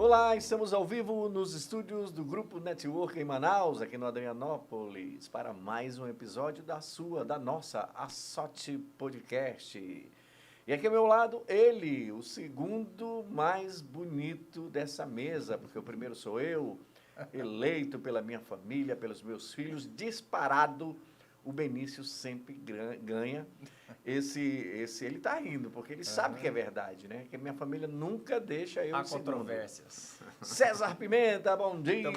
Olá, estamos ao vivo nos estúdios do Grupo Network em Manaus, aqui no Adrianópolis, para mais um episódio da nossa Assote Podcast. E aqui ao meu lado, ele, o segundo mais bonito dessa mesa, porque o primeiro sou eu, eleito pela minha família, pelos meus filhos, disparado. O Benício sempre ganha. Ele tá rindo, porque ele sabe que é verdade, né? Que minha família nunca deixa eu Há em segundo. controvérsias. César Pimenta, bom dia! Muito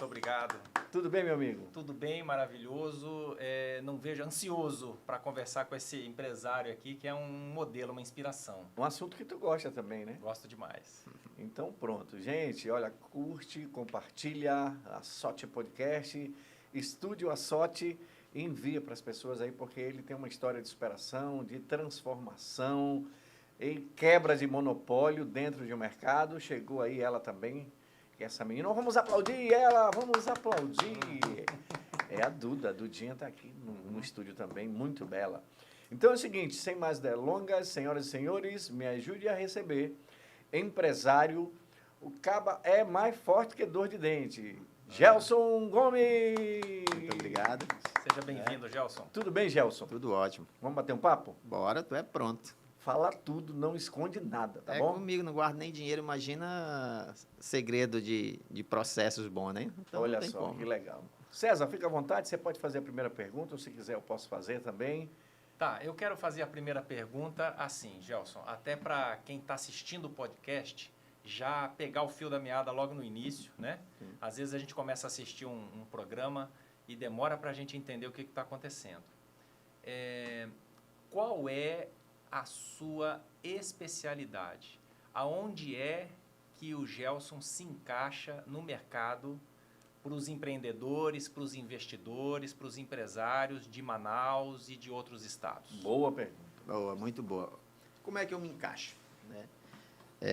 obrigado. Tudo bem, meu amigo? Tudo bem, maravilhoso. Não vejo ansioso para conversar com esse empresário aqui, que é um modelo, uma inspiração. Um assunto que tu gosta também, né? Gosto demais. Então pronto, gente, olha, curte, compartilha a Assote Podcast, Estúdio Assote, envia para as pessoas aí, porque ele tem uma história de superação, de transformação, e quebra de monopólio dentro de um mercado. Chegou aí ela também, essa menina. Vamos aplaudir ela, vamos aplaudir. É a Dudinha está aqui no estúdio também, muito bela. Então é o seguinte, sem mais delongas, senhoras e senhores, me ajude a receber empresário, o caba é mais forte que dor de dente. Gelson Gomes! Muito obrigado. Seja bem-vindo, Gelson. Tudo bem, Gelson? Tudo ótimo. Vamos bater um papo? Bora, tu é pronto. Fala tudo, não esconde nada, tá bom? Comigo, não guardo nem dinheiro, imagina segredo de processos bons, né? Então, olha não tem só, como. que legal. César, fica à vontade, você pode fazer a primeira pergunta, ou se quiser eu posso fazer também. Tá, eu quero fazer a primeira pergunta assim, Gelson, até para quem está assistindo o podcast, já pegar o fio da meada logo no início, né? Às vezes a gente começa a assistir um programa e demora para a gente entender o que está acontecendo. Qual é a sua especialidade? Aonde é que o Gelson se encaixa no mercado para os empreendedores, para os investidores, para os empresários de Manaus e de outros estados? Boa pergunta. Boa, muito boa. Como é que eu me encaixo, né?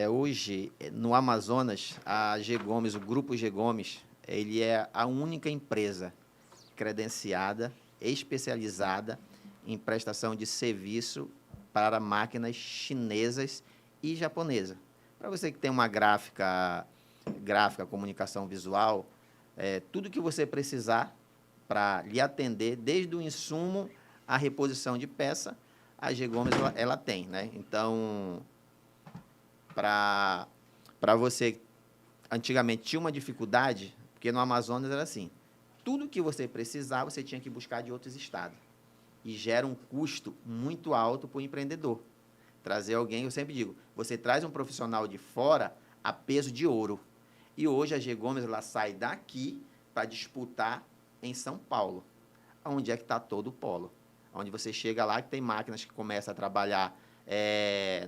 Hoje, no Amazonas, a G Gomes, o Grupo G Gomes, ele é a única empresa credenciada, especializada em prestação de serviço para máquinas chinesas e japonesas. Para você que tem uma gráfica, comunicação visual, tudo que você precisar para lhe atender, desde o insumo à reposição de peça, a G Gomes ela tem, né? Então, para você, antigamente tinha uma dificuldade, porque no Amazonas era assim, tudo que você precisar, você tinha que buscar de outros estados. E gera um custo muito alto para o empreendedor. Trazer alguém, eu sempre digo, você traz um profissional de fora a peso de ouro. E hoje a G Gomes ela sai daqui para disputar em São Paulo, onde é que está todo o polo. Onde você chega lá, que tem máquinas que começam a trabalhar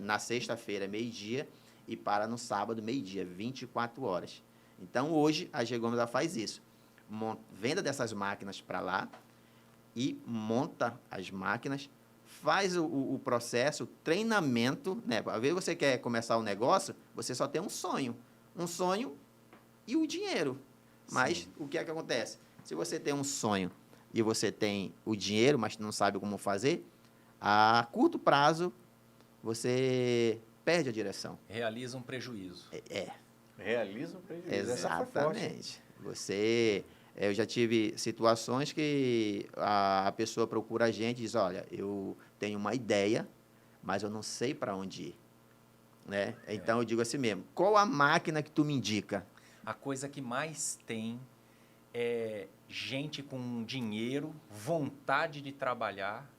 na sexta-feira, meio-dia, e para no sábado, meio-dia, 24 horas. Então, hoje, a G Gomes ela faz isso. Venda dessas máquinas para lá e monta as máquinas, faz o processo, o treinamento, né? Às vezes você quer começar um negócio, você só tem um sonho e o dinheiro. Mas sim, o que é que acontece? Se você tem um sonho e você tem o dinheiro, mas não sabe como fazer, a curto prazo você perde a direção. Realiza um prejuízo. Realiza um prejuízo. Exatamente. Eu já tive situações que a pessoa procura a gente e diz, olha, eu tenho uma ideia, mas eu não sei para onde ir. Né? Então, eu digo assim mesmo, qual a máquina que tu me indica? A coisa que mais tem é gente com dinheiro, vontade de trabalhar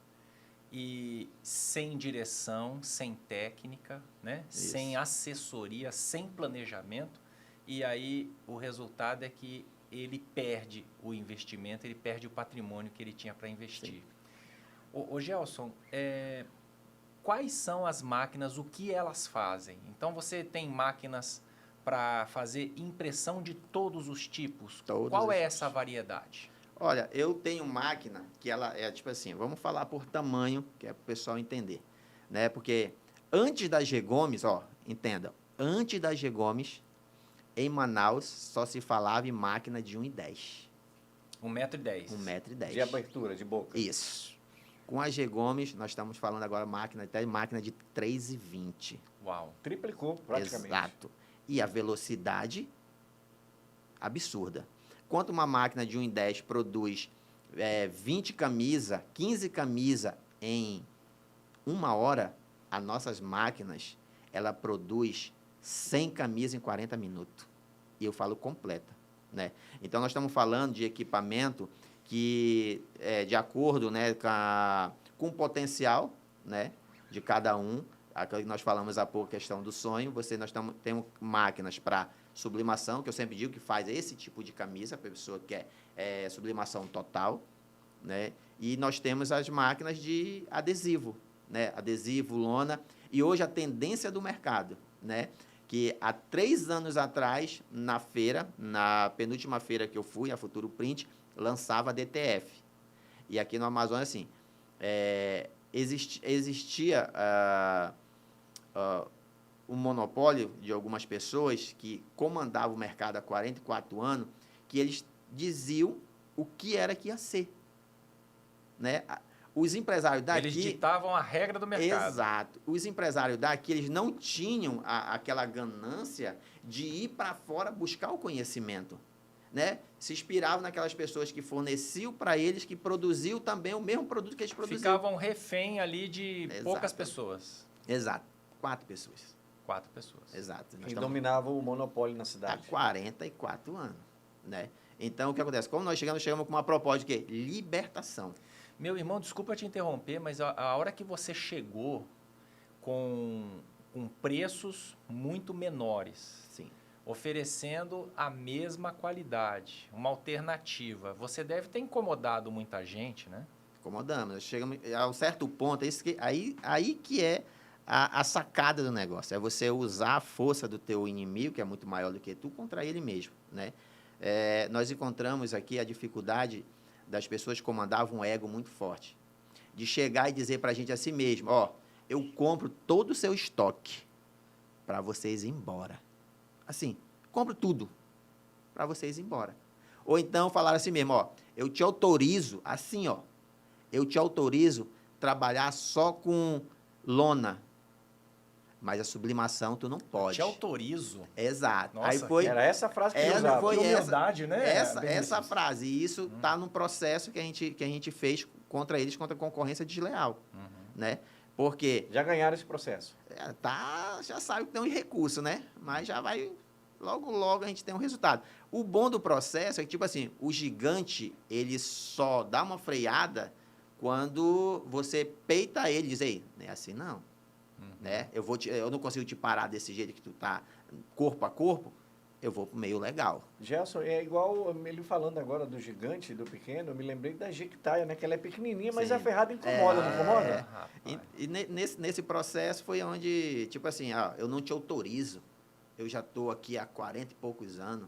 e sem direção, sem técnica, né? Sem assessoria, sem planejamento. E aí, o resultado é que ele perde o investimento, ele perde o patrimônio que ele tinha para investir. Ô Gelson, quais são as máquinas, o que elas fazem? Então, você tem máquinas para fazer impressão de todos os tipos. Qual é essa variedade? Olha, eu tenho máquina que ela é tipo assim, vamos falar por tamanho, que é para o pessoal entender. Né? Porque antes da G Gomes, entenda, antes da G Gomes, em Manaus, só se falava em máquina de 1,10. 1,10 m. 1,10 m. De abertura, de boca. Isso. Com a G Gomes, nós estamos falando agora até máquina de 3,20. Uau. Triplicou, praticamente. Exato. e a velocidade absurda. Quanto uma máquina de 1 em 10 produz 20 camisas, 15 camisas em 1 hora, as nossas máquinas, ela produz 100 camisas em 40 minutos. E eu falo completa, né? Então, nós estamos falando de equipamento que, de acordo, né, com o potencial, né, de cada um, aquilo que nós falamos há pouco, questão do sonho, nós temos máquinas para sublimação, que eu sempre digo que faz esse tipo de camisa, para a pessoa que quer sublimação total, né? E nós temos as máquinas de adesivo, né? Adesivo, lona, e hoje a tendência do mercado, né? Que há 3 anos atrás, na feira, na penúltima feira que eu fui, a Futuro Print, lançava a DTF. E aqui no Amazonas, assim, existia um monopólio de algumas pessoas que comandavam o mercado há 44 anos, que eles diziam o que era que ia ser, né? Os empresários daqui... Eles ditavam a regra do mercado. Exato. Os empresários daqui, eles não tinham aquela ganância de ir para fora buscar o conhecimento, né? Se inspiravam naquelas pessoas que forneciam para eles, que produziam também o mesmo produto que eles produziam. Ficavam refém ali de poucas pessoas. Exato. 4 pessoas. 4 pessoas. Exato. Quem dominava o monopólio na Há cidade. 44 anos, né? Então, o que acontece? Como nós chegamos com uma proposta de quê? Libertação. Meu irmão, desculpa te interromper, mas a hora que você chegou com preços muito menores, Sim. oferecendo a mesma qualidade, uma alternativa, você deve ter incomodado muita gente, né? Incomodamos. Chegamos a um certo ponto, aí que é a sacada do negócio. É você usar a força do teu inimigo, que é muito maior do que tu, contra ele mesmo, né? Nós encontramos aqui a dificuldade das pessoas que comandavam um ego muito forte, de chegar e dizer para a gente assim mesmo, eu compro todo o seu estoque para vocês ir embora. Assim, compro tudo para vocês ir embora. Ou então falar assim mesmo, eu te autorizo, assim, eu te autorizo trabalhar só com lona, mas a sublimação tu não pode. Te autorizo. Exato. Nossa, aí foi, Era essa frase que ele usava. foi Que humildade, né? essa frase. E isso está no processo que a gente fez contra eles, contra a concorrência desleal, né? Porque Já ganharam esse processo. já sabe que tem um recurso, né? Mas já vai, logo a gente tem um resultado. O bom do processo é que, tipo assim, o gigante, ele só dá uma freada quando você peita ele e diz, ei, não é assim não. Né? Eu não consigo te parar desse jeito que tu tá corpo a corpo, eu vou pro meio legal. Gerson, é igual ele falando agora do gigante e do pequeno, eu me lembrei da jequitaia, né? Que ela é pequenininha, mas Sim. a ferrada incomoda, não incomoda? Rapaz. E nesse processo foi onde, tipo assim, eu não te autorizo, eu já tô aqui há 40 e poucos anos,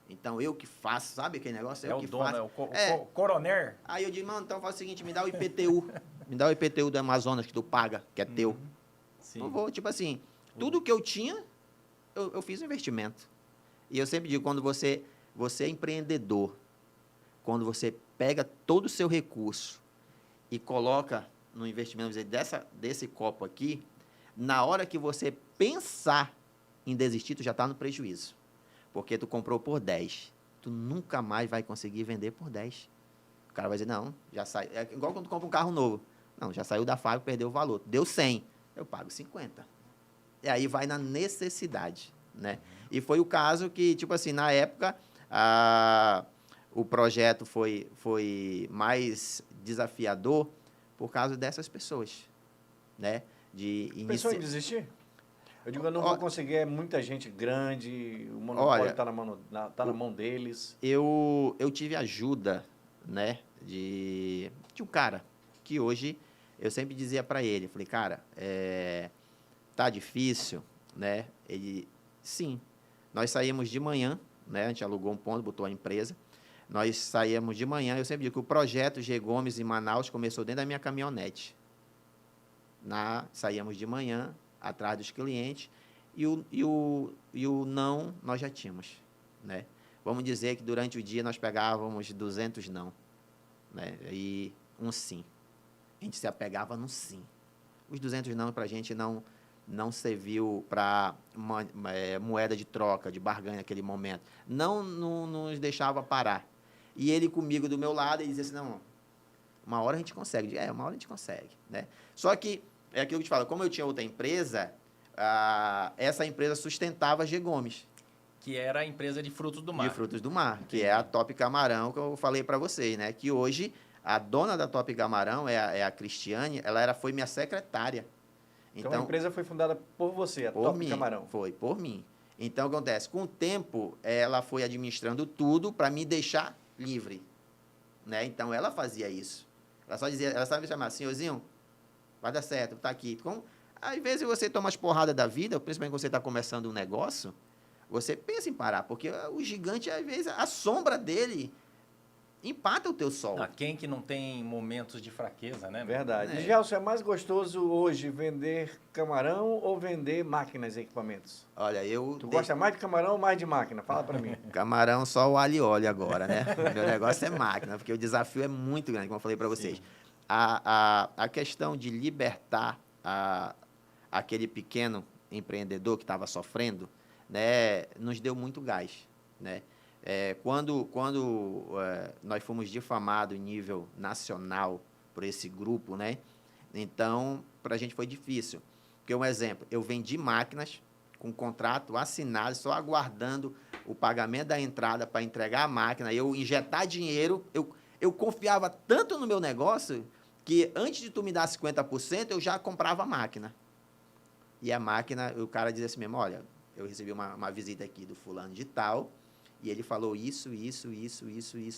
então eu que faço, sabe aquele negócio? É Eu o que dono, faço. o coroner. Aí eu digo, mano, então faz o seguinte, me dá o IPTU, me dá o IPTU do Amazonas que tu paga, que é teu. Sim. Eu vou, tipo assim, tudo que eu tinha, eu fiz um investimento. E eu sempre digo, quando você é empreendedor, quando você pega todo o seu recurso e coloca no investimento, vamos dizer, desse copo aqui, na hora que você pensar em desistir, tu já está no prejuízo. Porque tu comprou por 10. Tu nunca mais vai conseguir vender por 10. O cara vai dizer, não, já saiu. É igual quando tu compra um carro novo. Não, já saiu da fábrica, perdeu o valor. Deu 100. Eu pago 50. E aí vai na necessidade, né? E foi o caso que, tipo assim, na época, o projeto foi mais desafiador por causa dessas pessoas, né? Pensou em desistir? Eu digo, eu não vou conseguir, é muita gente grande, o monopólio está na mão deles. Eu tive ajuda, né, de um cara que hoje eu sempre dizia para ele, falei, cara, tá difícil, né? Ele, sim. Nós saímos de manhã, né? A gente alugou um ponto, botou a empresa. Nós saímos de manhã, eu sempre digo que o projeto G. Gomes em Manaus começou dentro da minha caminhonete. Saíamos de manhã, atrás dos clientes, e o não nós já tínhamos, né? Vamos dizer que durante o dia nós pegávamos 200 não, né? E um sim. A gente se apegava no sim. Os 200 não para a gente não serviu para moeda de troca, de barganha naquele momento. Não nos deixava parar. E ele comigo do meu lado, ele dizia assim, não, uma hora a gente consegue. Eu digo, uma hora a gente consegue. Né? Só que, é aquilo que eu te falo, como eu tinha outra empresa, essa empresa sustentava a G. Gomes. Que era a empresa de frutos do mar. De frutos do mar, que é a Top Camarão, que eu falei para vocês, né? Que hoje, a dona da Top Camarão é a Cristiane, ela foi minha secretária. Então, a empresa foi fundada por você, a por Top mim, Camarão. Foi, por mim. Então, o que acontece? Com o tempo, ela foi administrando tudo para me deixar livre. Né? Então, ela fazia isso. Ela só dizia, ela sabe me chamar, senhorzinho, vai dar certo, tá aqui. Às vezes, você toma as porradas da vida, principalmente quando você está começando um negócio, você pensa em parar, porque o gigante, às vezes, a sombra dele empata o teu sol. Quem que não tem momentos de fraqueza, né? Verdade. E, Gelson, é mais gostoso hoje vender camarão ou vender máquinas e equipamentos? Olha, Tu gosta mais de camarão ou mais de máquina? Fala para mim. Camarão só o alho e óleo agora, né? Meu negócio é máquina, porque o desafio é muito grande, como eu falei para vocês. A questão de libertar aquele pequeno empreendedor que estava sofrendo, né, nos deu muito gás, né? Quando nós fomos difamados em nível nacional por esse grupo, né? Então, para a gente foi difícil. Porque, um exemplo, eu vendi máquinas com contrato assinado, só aguardando o pagamento da entrada para entregar a máquina, eu injetar dinheiro, eu confiava tanto no meu negócio que antes de tu me dar 50%, eu já comprava a máquina. E a máquina, o cara dizia assim mesmo, olha, eu recebi uma visita aqui do fulano de tal, e ele falou isso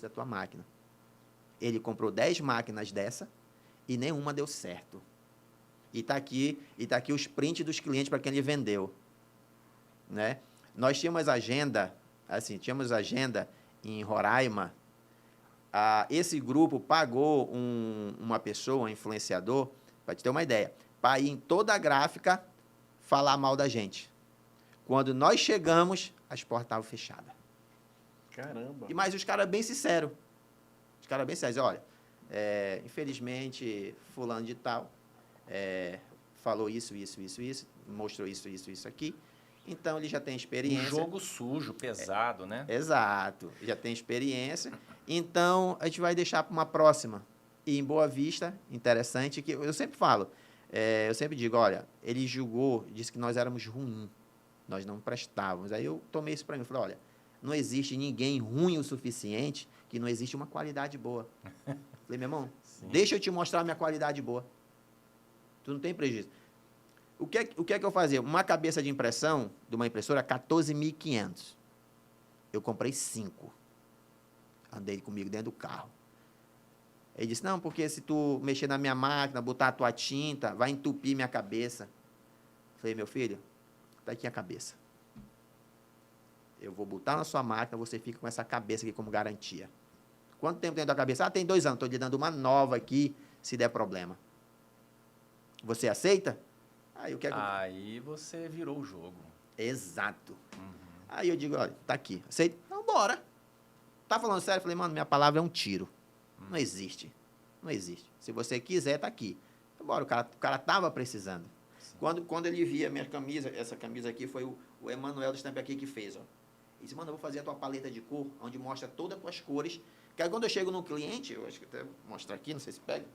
da tua máquina. Ele comprou 10 máquinas dessa e nenhuma deu certo. E está aqui os prints dos clientes para quem ele vendeu. Né? Nós tínhamos agenda em Roraima. Esse grupo pagou uma pessoa, um influenciador, para te ter uma ideia, para ir em toda a gráfica falar mal da gente. Quando nós chegamos, as portas estavam fechadas. Caramba. Mas os caras bem sinceros. Os caras bem sinceros. Olha, infelizmente, fulano de tal falou isso, mostrou isso aqui. Então, ele já tem experiência. Um jogo sujo, pesado, né? Exato. Já tem experiência. Então, a gente vai deixar para uma próxima. E em Boa Vista, interessante, que eu sempre falo, eu sempre digo, olha, ele julgou, disse que nós éramos ruins, nós não prestávamos. Aí eu tomei isso para mim, falei, olha, não existe ninguém ruim o suficiente que não existe uma qualidade boa. Falei, meu irmão, deixa eu te mostrar a minha qualidade boa. Tu não tem prejuízo. O que é que eu fazia? Uma cabeça de impressão de uma impressora, 14.500. Eu comprei 5. Andei comigo dentro do carro. Ele disse, não, porque se tu mexer na minha máquina, botar a tua tinta, vai entupir minha cabeça. Falei, meu filho, tá aqui a cabeça. Eu vou botar na sua máquina, você fica com essa cabeça aqui como garantia. Quanto tempo tem da cabeça? Tem 2 anos, estou lhe dando uma nova aqui, se der problema. Você aceita? Aí você virou o jogo. Exato. Aí eu digo, olha, tá aqui. Aceita? Então, bora. Tá falando sério? Eu falei, mano, minha palavra é um tiro. Não existe. Não existe. Se você quiser, tá aqui. Bora, o cara tava precisando. Quando ele via minha camisa, essa camisa aqui foi o Emanuel do Stamp aqui que fez, ó. Ele disse, mano, eu vou fazer a tua paleta de cor, onde mostra todas as tuas cores. Que aí quando eu chego no cliente, eu acho que até vou mostrar aqui, não sei se pega.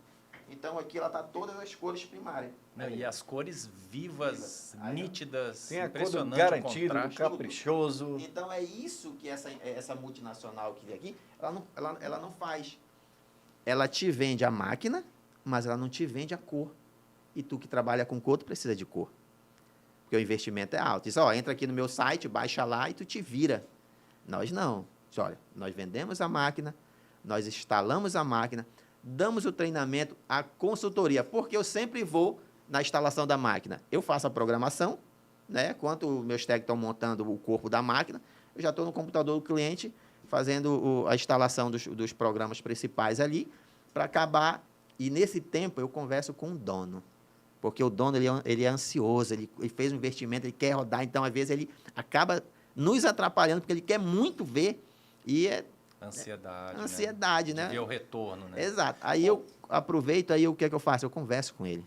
Então, aqui ela tá todas as cores primárias. E as cores vivas, nítidas, tem a cor do impressionante, garantido, do caprichoso. Então, é isso que essa multinacional que vem aqui, ela não faz. Ela te vende a máquina, mas ela não te vende a cor. E tu que trabalha com cor, tu precisa de cor. Porque o investimento é alto. Diz, ó, entra aqui no meu site, baixa lá e tu te vira. Nós não. Diz, olha, nós vendemos a máquina, nós instalamos a máquina, damos o treinamento, a consultoria, porque eu sempre vou na instalação da máquina. Eu faço a programação, né? Enquanto meus técnicos estão montando o corpo da máquina, eu já estou no computador do cliente fazendo a instalação dos programas principais ali, para acabar. E nesse tempo eu converso com o dono, porque o dono ele é ansioso, ele fez um investimento, ele quer rodar, então às vezes ele acaba nos atrapalhando, porque ele quer muito ver e ansiedade, né? De ver o retorno, né? Exato. Aí eu aproveito, aí o que é que eu faço? Eu converso com ele.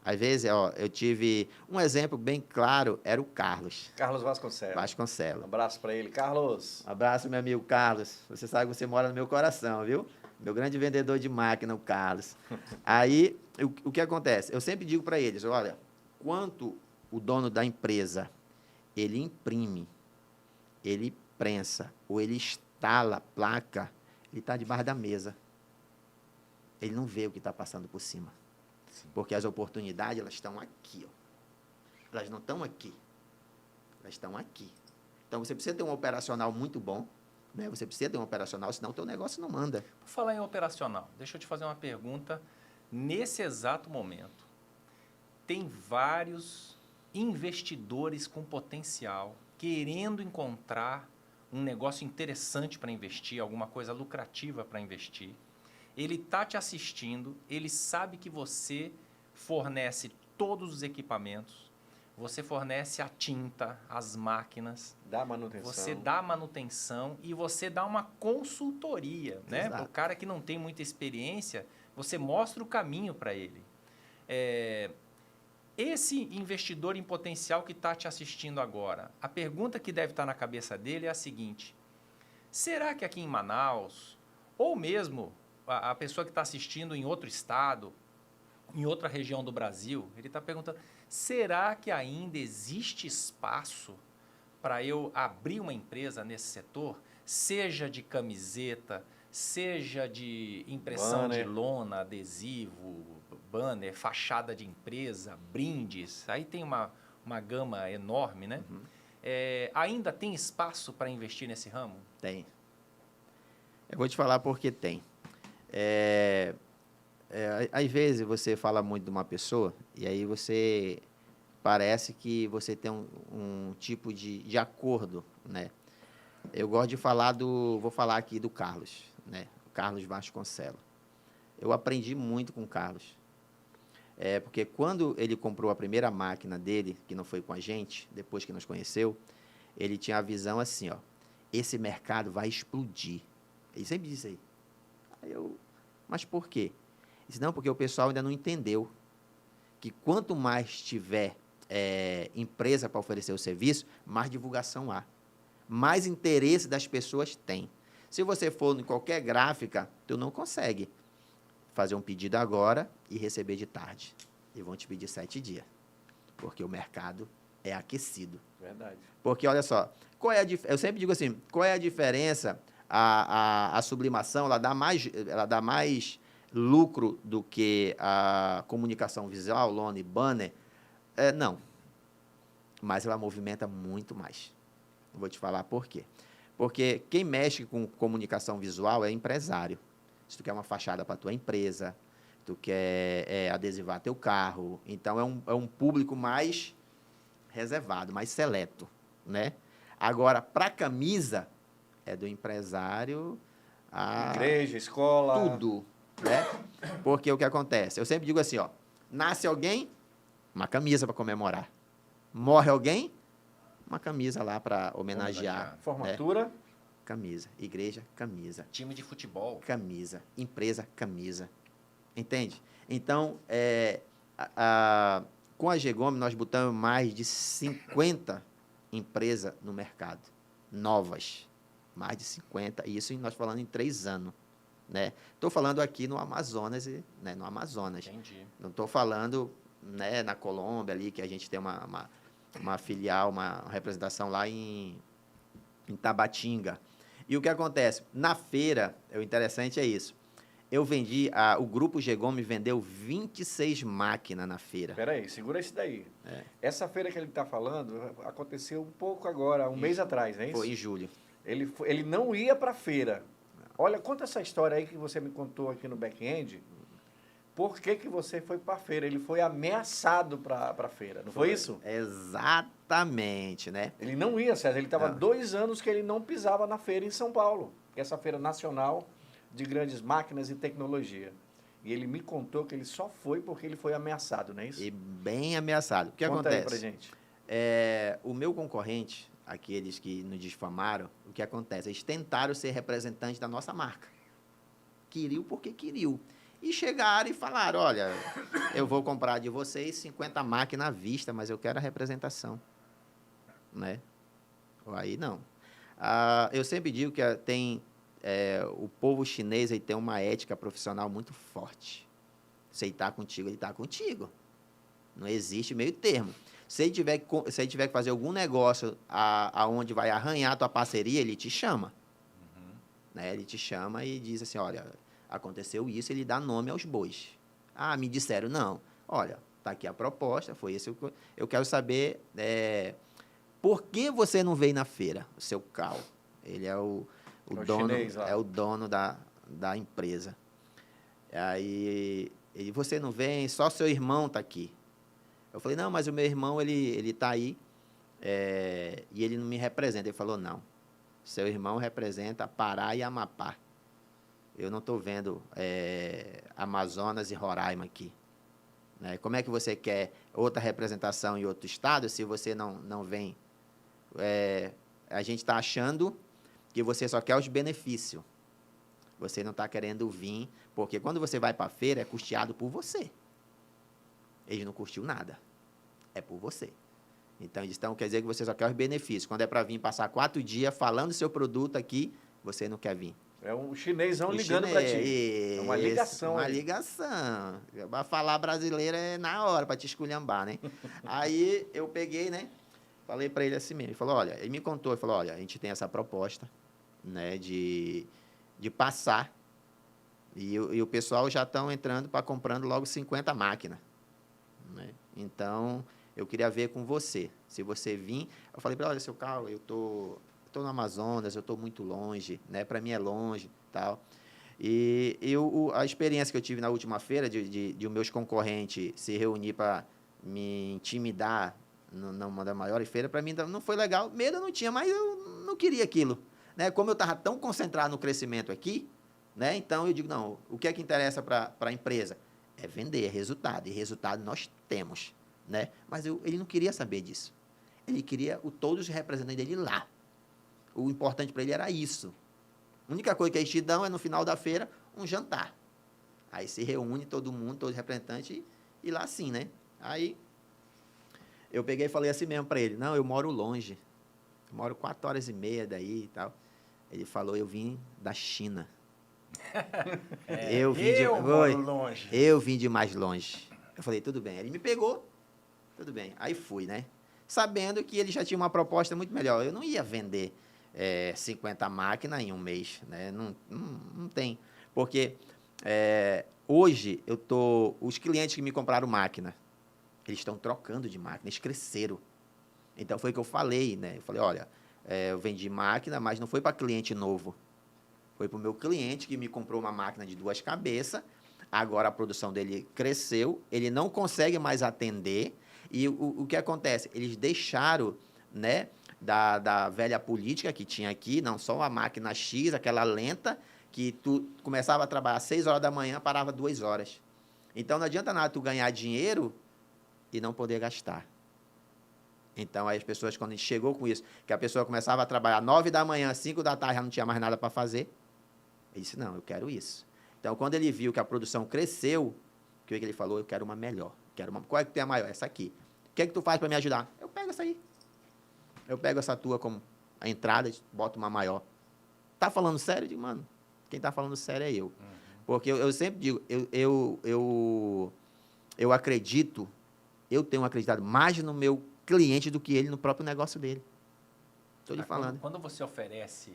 Às vezes, ó, eu tive um exemplo bem claro, era o Carlos Carlos Vasconcelos. Um Vasconcelos. abraço para ele. Carlos. Um abraço, meu amigo Carlos. Você sabe que você mora no meu coração, viu? Meu grande vendedor de máquina, o Carlos. Aí, o que acontece? Eu sempre digo para eles, olha, quanto o dono da empresa, ele imprime, ele prensa, ou ele instala a placa, ele está debaixo da mesa. Ele não vê o que está passando por cima. Sim. Porque as oportunidades, elas estão aqui, ó. Elas não estão aqui. Elas estão aqui. Então, você precisa ter um operacional muito bom, né? Você precisa ter um operacional, senão o teu negócio não manda. Por falar em operacional, deixa eu te fazer uma pergunta. Nesse exato momento, tem vários investidores com potencial querendo encontrar um negócio interessante para investir, alguma coisa lucrativa para investir. Ele está te assistindo, ele sabe que você fornece todos os equipamentos, você fornece a tinta, as máquinas, Dá manutenção. você dá manutenção e você dá uma consultoria, né? Exato. Para o cara que não tem muita experiência, você mostra o caminho para ele. Esse investidor em potencial que está te assistindo agora, a pergunta que deve estar na cabeça dele é a seguinte: será que aqui em Manaus, ou mesmo a pessoa que está assistindo em outro estado, em outra região do Brasil, ele está perguntando, será que ainda existe espaço para eu abrir uma empresa nesse setor, seja de camiseta, seja de impressão Banner. de lona, adesivo, banner, fachada de empresa, brindes, aí tem uma gama enorme, né? Ainda tem espaço para investir nesse ramo? Tem. Eu vou te falar porque tem. Às vezes você fala muito de uma pessoa e aí você parece que você tem um tipo de acordo, né? Eu gosto de falar vou falar aqui do Carlos, né? O Carlos Vasconcelos. Eu aprendi muito com o Carlos. Porque quando ele comprou a primeira máquina dele, que não foi com a gente, depois que nos conheceu, ele tinha a visão assim, ó, esse mercado vai explodir. Ele sempre disse aí. Mas por quê? Ele disse, não, porque o pessoal ainda não entendeu que quanto mais tiver empresa para oferecer o serviço, mais divulgação há. Mais interesse das pessoas tem. Se você for em qualquer gráfica, tu não consegue fazer um pedido agora e receber de tarde. E vão te pedir 7 dias. Porque o mercado é aquecido. Verdade. Porque, olha só, eu sempre digo assim, qual é a diferença? A sublimação, ela dá mais lucro do que a comunicação visual, lona e banner? Não. Mas ela movimenta muito mais. Vou te falar por quê. Porque quem mexe com comunicação visual é empresário. Se tu quer uma fachada para a tua empresa, tu quer adesivar teu carro, então é um público mais reservado, mais seleto, né? Agora, para camisa, é do empresário a Igreja, escola. tudo, né? Porque o que acontece? Eu sempre digo assim, ó, nasce alguém, uma camisa para comemorar. Morre alguém, uma camisa lá para homenagear. Formatura. Né? Camisa. Igreja, camisa. Time de futebol. Camisa. Empresa, camisa. Entende? Então, com a G-Gomes, nós botamos mais de 50 empresas no mercado. Novas. Mais de 50. Isso nós falando em 3 anos. Né? Estou falando aqui no Amazonas. Né? No Amazonas. Entendi. Não estou falando, né, na Colômbia, ali, que a gente tem uma filial, uma representação lá em Tabatinga. E o que acontece? Na feira, o interessante é isso. Eu vendi, o Grupo G-Gomes vendeu 26 máquinas na feira. Espera aí, segura isso daí. Essa feira que ele está falando aconteceu um pouco agora, um mês atrás, não é isso? Foi em julho. Ele não ia para a feira. Olha, conta essa história aí que você me contou aqui no back-end. Por que você foi para a feira? Ele foi ameaçado para a feira, não foi isso? Exatamente, né? Ele não ia, César. Ele estava 2 anos que ele não pisava na feira em São Paulo, que é essa feira nacional de grandes máquinas e tecnologia. E ele me contou que ele só foi porque ele foi ameaçado, não é isso? E bem ameaçado. O que Conta acontece? aí pra gente. O meu concorrente, aqueles que nos difamaram, o que acontece? Eles tentaram ser representantes da nossa marca. Queriu porque queriu. e chegaram e falaram, olha, eu vou comprar de vocês 50 máquinas à vista, mas eu quero a representação. Né? Aí não. Eu sempre digo que o povo chinês ele tem uma ética profissional muito forte. Se ele está contigo, ele está contigo. Não existe meio termo. Se ele tiver que fazer algum negócio aonde vai arranhar a tua parceria, ele te chama. Né? Ele te chama e diz assim, olha, aconteceu isso, ele dá nome aos bois. Ah, me disseram, não. Olha, está aqui a proposta, foi isso. Eu quero saber por que você não veio na feira, o seu Cao. Ele é o dono, chinês, lá. é o dono da empresa. Aí, você não vem, só seu irmão está aqui. Eu falei, não, mas o meu irmão, ele está aí e ele não me representa. Ele falou, não, seu irmão representa Pará e Amapá. Eu não estou vendo Amazonas e Roraima aqui. Né? Como é que você quer outra representação em outro estado se você não vem? A gente está achando que você só quer os benefícios. Você não está querendo vir, porque quando você vai para a feira, é custeado por você. Eles não curtiu nada. É por você. Então, quer dizer que você só quer os benefícios. Quando é para vir passar 4 dias falando do seu produto aqui, você não quer vir. É um chinesão ligando para ti. É uma ligação. Uma ligação. Para falar brasileiro é na hora, para te esculhambar, né? Aí, eu peguei, né? Falei para ele assim mesmo. Ele falou, olha, ele me contou, ele falou, olha, a gente tem essa proposta, né, de passar. E o pessoal já estão entrando para comprando logo 50 máquinas. Né? Então, eu queria ver com você. Se você vir, eu falei para ele, olha, seu Cao, eu tô no Amazonas, eu estou muito longe, né? Para mim é longe, tal. E a experiência que eu tive na última feira de os meus concorrentes se reunir para me intimidar numa das maiores feiras, para mim não foi legal. Medo eu não tinha, mas eu não queria aquilo. Né? Como eu estava tão concentrado no crescimento aqui, né? Então eu digo, não, o que é que interessa para a empresa? É vender, é resultado. E resultado nós temos. Né? Mas ele não queria saber disso. Ele queria todos os representantes dele lá. O importante para ele era isso. A única coisa que eles te dão é, no final da feira, um jantar. Aí se reúne todo mundo, todos os representantes, e lá sim, né? Aí eu peguei e falei assim mesmo para ele, não, eu moro longe. Eu moro 4h30 daí e tal. Ele falou, eu vim da China. Eu moro longe. Eu vim de mais longe. Eu falei, tudo bem. Ele me pegou, tudo bem. Aí fui, né? Sabendo que ele já tinha uma proposta muito melhor. Eu não ia vender 50 máquinas em um mês, né? Não tem. Porque hoje, os clientes que me compraram máquina, eles estão trocando de máquina, eles cresceram. Então, foi o que eu falei, né? Eu falei, olha, eu vendi máquina, mas não foi para cliente novo. Foi para o meu cliente que me comprou uma máquina de 2 cabeças. Agora, a produção dele cresceu, ele não consegue mais atender. E o que acontece? Eles deixaram, né, da velha política que tinha aqui, não só a máquina X, aquela lenta, que tu começava a trabalhar às 6 horas da manhã, parava 2 horas. Então, não adianta nada tu ganhar dinheiro e não poder gastar. Então, aí as pessoas, quando a gente chegou com isso, que a pessoa começava a trabalhar 9 da manhã, 5 da tarde, já não tinha mais nada para fazer, ele disse, não, eu quero isso. Então, quando ele viu que a produção cresceu, o que ele falou? Eu quero uma melhor. Qual é que tem a maior? Essa aqui. O que é que tu faz para me ajudar? Eu pego essa aí. Eu pego essa tua como a entrada, boto uma maior. Tá falando sério? Eu digo, mano, quem tá falando sério é eu. Uhum. Porque eu sempre digo, eu acredito, eu tenho acreditado mais no meu cliente do que ele no próprio negócio dele. Estou lhe falando. Quando você oferece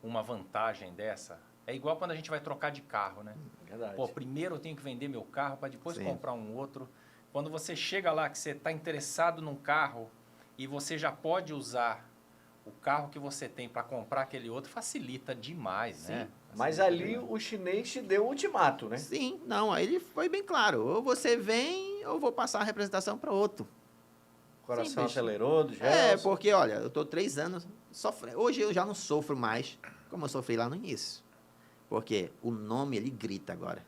uma vantagem dessa, é igual quando a gente vai trocar de carro, né? Verdade. Pô, primeiro eu tenho que vender meu carro para depois comprar um outro. Quando você chega lá que você está interessado num carro e você já pode usar o carro que você tem para comprar aquele outro, facilita demais, Sim. né? Mas ali o chinês te deu o ultimato, né? Sim, não, aí ele foi bem claro. Ou você vem, ou vou passar a representação para outro. Coração acelerou do Gelson. Porque, olha, eu estou 3 anos sofrendo. Hoje eu já não sofro mais como eu sofri lá no início. Porque o nome, ele grita agora.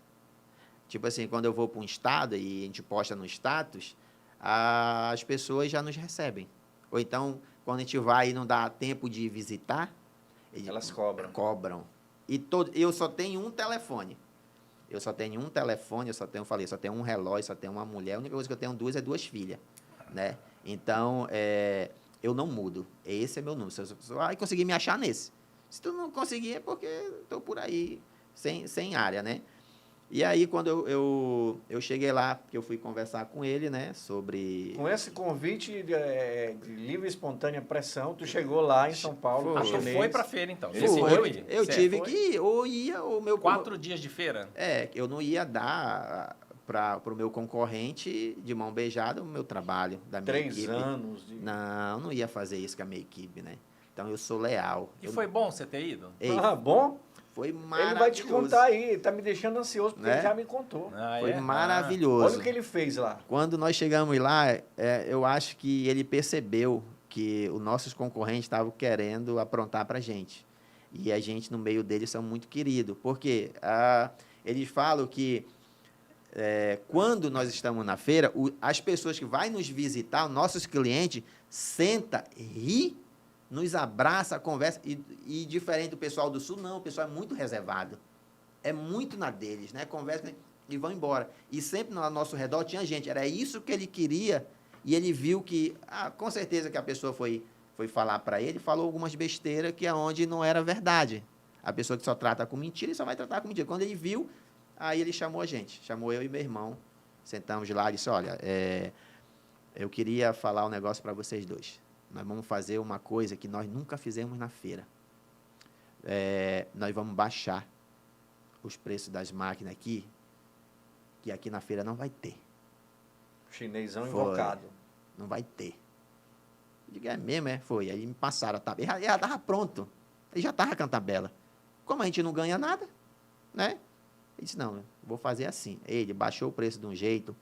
Tipo assim, quando eu vou para um estado e a gente posta no status, as pessoas já nos recebem. Ou então, quando a gente vai e não dá tempo de visitar... Elas cobram. Cobram. E eu só tenho um telefone. Eu só tenho um telefone, eu só tenho um relógio, só tenho uma mulher. A única coisa que eu tenho é duas filhas, né? Então, eu não mudo. Esse é meu número. Você vai conseguir me achar nesse. Se tu não conseguir, é porque estou por aí, sem área, né? E aí, quando eu cheguei lá, que eu fui conversar com ele, né, sobre... Com esse convite de livre e espontânea pressão, tu chegou lá em São Paulo. Foi. Ah, tu foi pra feira, então. Você Foi. decidiu ir? Eu Certo. tive que ir, ou ia, ou meu... 4 dias de feira? Eu não ia dar para o meu concorrente de mão beijada o meu trabalho da minha 3 equipe. anos. Não ia fazer isso com a minha equipe, né? Então, eu sou leal. E foi bom você ter ido? Ei, Bom? foi maravilhoso. Ele vai te contar aí, tá me deixando ansioso, porque Né? ele já me contou. Foi Ah. maravilhoso. Olha o que ele fez lá. Quando nós chegamos lá, eu acho que ele percebeu que os nossos concorrentes estavam querendo aprontar para a gente. E a gente, no meio deles, são muito queridos. Porque eles falam que quando nós estamos na feira, as pessoas que vão nos visitar, os nossos clientes, senta, ri, nos abraça, conversa. E diferente do pessoal do Sul, não, o pessoal é muito reservado. É muito na deles, né? Conversa e vão embora. E sempre ao nosso redor tinha gente. Era isso que ele queria. E ele viu que, com certeza que a pessoa foi falar para ele, falou algumas besteiras que aonde não era verdade. A pessoa que só trata com mentira, ele só vai tratar com mentira. Quando ele viu, aí ele chamou a gente. Chamou eu e meu irmão. Sentamos lá e disse, olha, eu queria falar um negócio para vocês dois. Nós vamos fazer uma coisa que nós nunca fizemos na feira. Nós vamos baixar os preços das máquinas aqui, que aqui na feira não vai ter. Chinesão invocado. Não vai ter. Eu digo, é mesmo, Foi. Aí me passaram a tabela. Ele já estava pronto. Ele já estava com a tabela. Como a gente não ganha nada, né? Ele disse, não, vou fazer assim. Ele baixou o preço de um jeito,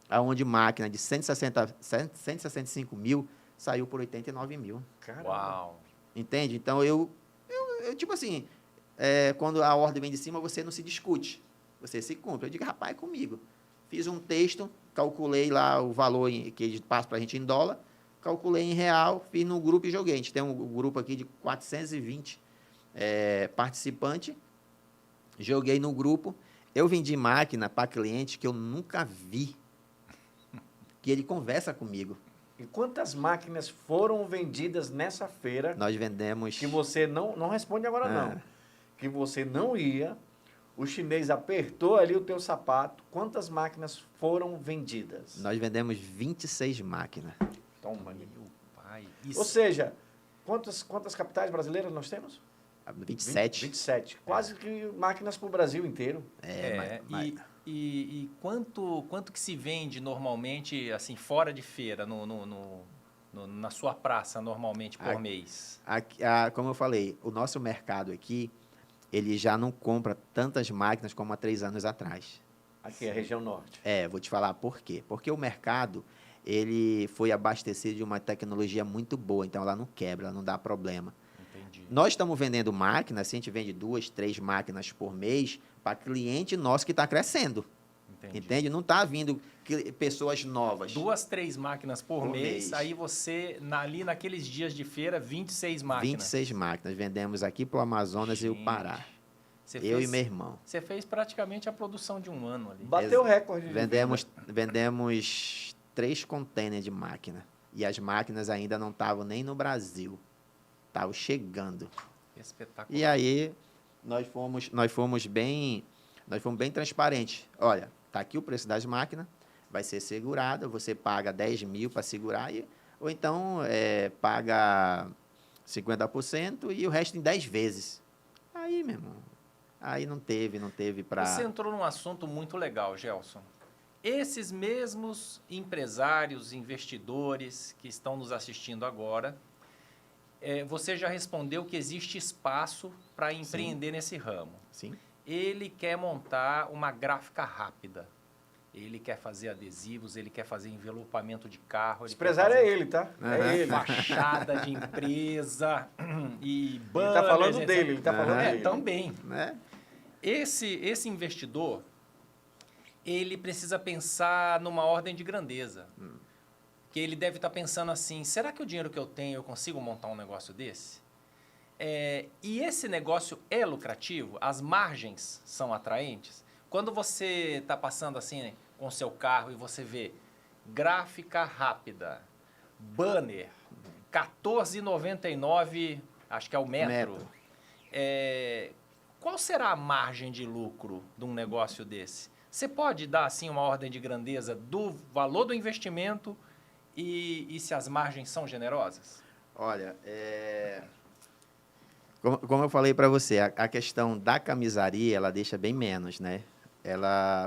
aonde máquina de 165 mil saiu por 89 mil. Caramba. Uau! Entende? Então, eu tipo assim, quando a ordem vem de cima, você não se discute. Você se cumpre. Eu digo, rapaz, é comigo. Fiz um texto, calculei lá o valor que eles passam para a gente em dólar, calculei em real, fiz no grupo e joguei. A gente tem um grupo aqui de 420 participantes. Joguei no grupo. Eu vendi máquina para cliente que eu nunca vi, que ele conversa comigo. E quantas máquinas foram vendidas nessa feira? Nós vendemos... Que você não responde agora, não. Que você não ia, o chinês apertou ali o teu sapato. Quantas máquinas foram vendidas? Nós vendemos 26 máquinas. Toma, Meu pai. Ou seja, quantas capitais brasileiras nós temos? 27. 27. Quase que máquinas para o Brasil inteiro. E quanto que se vende normalmente, assim, fora de feira, na sua praça, normalmente, por mês? Como eu falei, o nosso mercado aqui, ele já não compra tantas máquinas como há 3 anos atrás. Aqui é a região norte. Vou te falar por quê. Porque o mercado, ele foi abastecido de uma tecnologia muito boa, então ela não quebra, ela não dá problema. Entendi. Nós estamos vendendo máquinas, assim, a gente vende 2, 3 máquinas por mês para cliente nosso que está crescendo. Entendi. Entende? Não está vindo pessoas novas. 2, 3 máquinas por mês, aí você, ali naqueles dias de feira, 26 máquinas. 26 máquinas. Vendemos aqui para o Amazonas e o Pará. Eu e meu irmão. Você fez praticamente a produção de um ano ali. Bateu o recorde. Vendemos 3 containers de máquina. E as máquinas ainda não estavam nem no Brasil. Estavam chegando. Espetacular. E aí, nós fomos bem transparentes. Olha, está aqui o preço das máquinas, vai ser segurado, você paga 10 mil para segurar, ou então paga 50% e o resto em 10 vezes. Aí, meu irmão, aí não teve para... Você entrou num assunto muito legal, Gelson. Esses mesmos empresários, investidores que estão nos assistindo agora, você já respondeu que existe espaço para empreender nesse ramo. Sim. Ele quer montar uma gráfica rápida. Ele quer fazer adesivos, ele quer fazer envelopamento de carro. Esse empresário é ele, tá? É ele. Fachada de empresa e banners. Ele tá falando etc. dele, ele tá falando dele. Também. Né? Esse investidor, ele precisa pensar numa ordem de grandeza. Que ele deve estar pensando assim, será que o dinheiro que eu tenho eu consigo montar um negócio desse? E esse negócio é lucrativo? As margens são atraentes? quando você está passando assim com o seu carro e você vê gráfica rápida, banner, R$14,99, acho que é o metro. Qual será a margem de lucro de um negócio desse? Você pode dar assim uma ordem de grandeza do valor do investimento e se as margens são generosas? Olha, como eu falei para você, a questão da camisaria, ela deixa bem menos, né?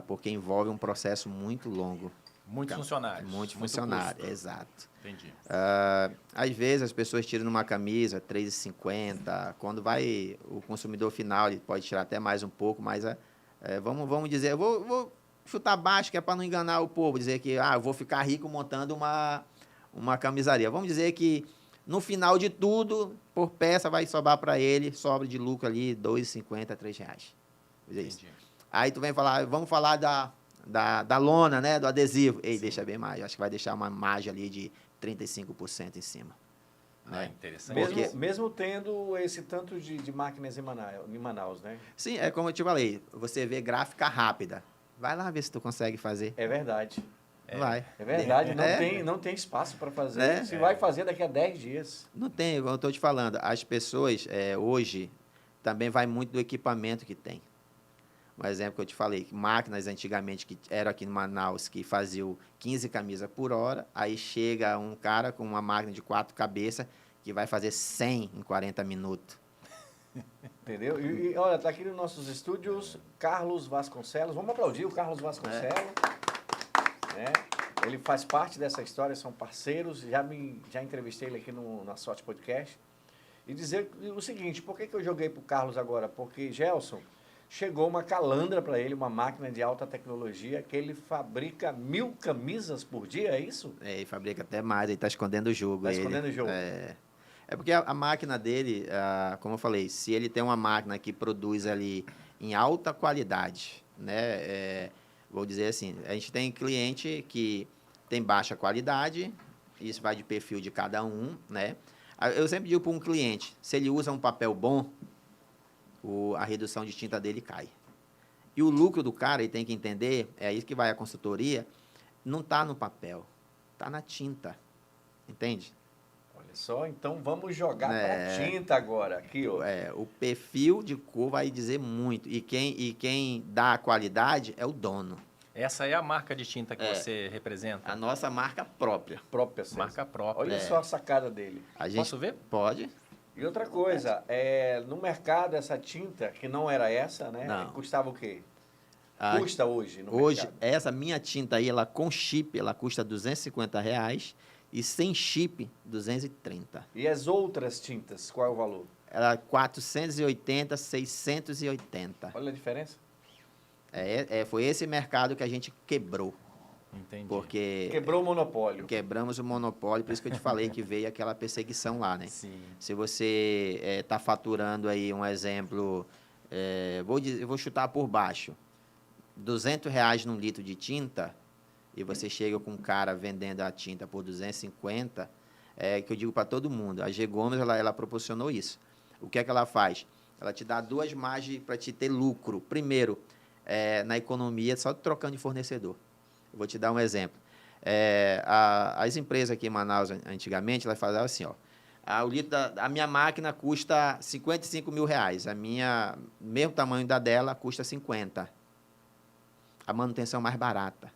Porque envolve um processo muito longo. Muitos funcionários. Muitos funcionários, custo. exato. Entendi. Às vezes as pessoas tiram numa camisa R$3,50. Quando vai o consumidor final, ele pode tirar até mais um pouco, mas vamos dizer, eu vou chutar baixo, que é para não enganar o povo, dizer que eu vou ficar rico montando uma camisaria. Vamos dizer que no final de tudo, por peça, vai sobrar para ele, sobra de lucro ali R$2,50 a R$3. Entendi. Aí tu vem falar, vamos falar da lona, né, do adesivo. Ei, deixa bem mais. Acho que vai deixar uma margem ali de 35% em cima. Né? Interessante. Mesmo tendo esse tanto de máquinas em Manaus, né? Sim, é como eu te falei, você vê gráfica rápida. Vai lá ver se tu consegue fazer. É verdade. Vai. É verdade, não tem espaço para fazer. Se vai fazer daqui a 10 dias. Não tem, eu estou te falando. As pessoas, hoje, também vai muito do equipamento que tem. Um exemplo que eu te falei, máquinas antigamente que eram aqui em Manaus, que faziam 15 camisas por hora, aí chega um cara com uma máquina de 4 cabeças que vai fazer 100 em 40 minutos. Entendeu? E olha, está aqui nos nossos estúdios, Carlos Vasconcelos. Vamos aplaudir o Carlos Vasconcelos. Ele faz parte dessa história, são parceiros. Já entrevistei ele aqui na Sorte Podcast. E dizer o seguinte, por que eu joguei para o Carlos agora? Porque, Gelson, chegou uma calandra para ele, uma máquina de alta tecnologia, que ele fabrica 1000 camisas por dia, é isso? Ele fabrica até mais, ele está escondendo o jogo. Está escondendo o jogo. É porque a máquina dele, como eu falei, se ele tem uma máquina que produz ali em alta qualidade, né? Vou dizer assim, a gente tem cliente que tem baixa qualidade, isso vai de perfil de cada um, né? Eu sempre digo para um cliente, se ele usa um papel bom, a redução de tinta dele cai. E o lucro do cara, ele tem que entender, é isso que vai a consultoria, não está no papel, está na tinta, entende? Olha só, então vamos jogar para tinta agora, aqui, ó. O perfil de cor vai dizer muito, e quem dá a qualidade é o dono. Essa é a marca de tinta que você representa? A nossa marca própria. Marca própria. Olha só a sacada dele. Posso ver? Pode. E outra coisa, no mercado essa tinta, que não era essa, né? Não. Custava o quê? Custa hoje no Hoje, mercado? essa minha tinta aí, ela com chip, ela custa R$250 e sem chip, 230. E as outras tintas, qual é o valor? Ela 480, 680. Olha a diferença. Foi esse mercado que a gente quebrou. Entendi. Porque Quebrou o monopólio. quebramos o monopólio, por isso que eu te falei que veio aquela perseguição lá, né? Sim. Se você está faturando aí, um exemplo, eu vou chutar por baixo, R$200 num litro de tinta, e você chega com um cara vendendo a tinta por 250, que eu digo para todo mundo, a G Gomes, ela proporcionou isso. O que é que ela faz? Ela te dá duas margens para te ter lucro. Primeiro, na economia, só trocando de fornecedor. Eu vou te dar um exemplo. As empresas aqui em Manaus, antigamente, elas faziam assim, ó. O litro a minha máquina custa R$55 mil. Mesmo tamanho da dela, custa 50. A manutenção mais barata.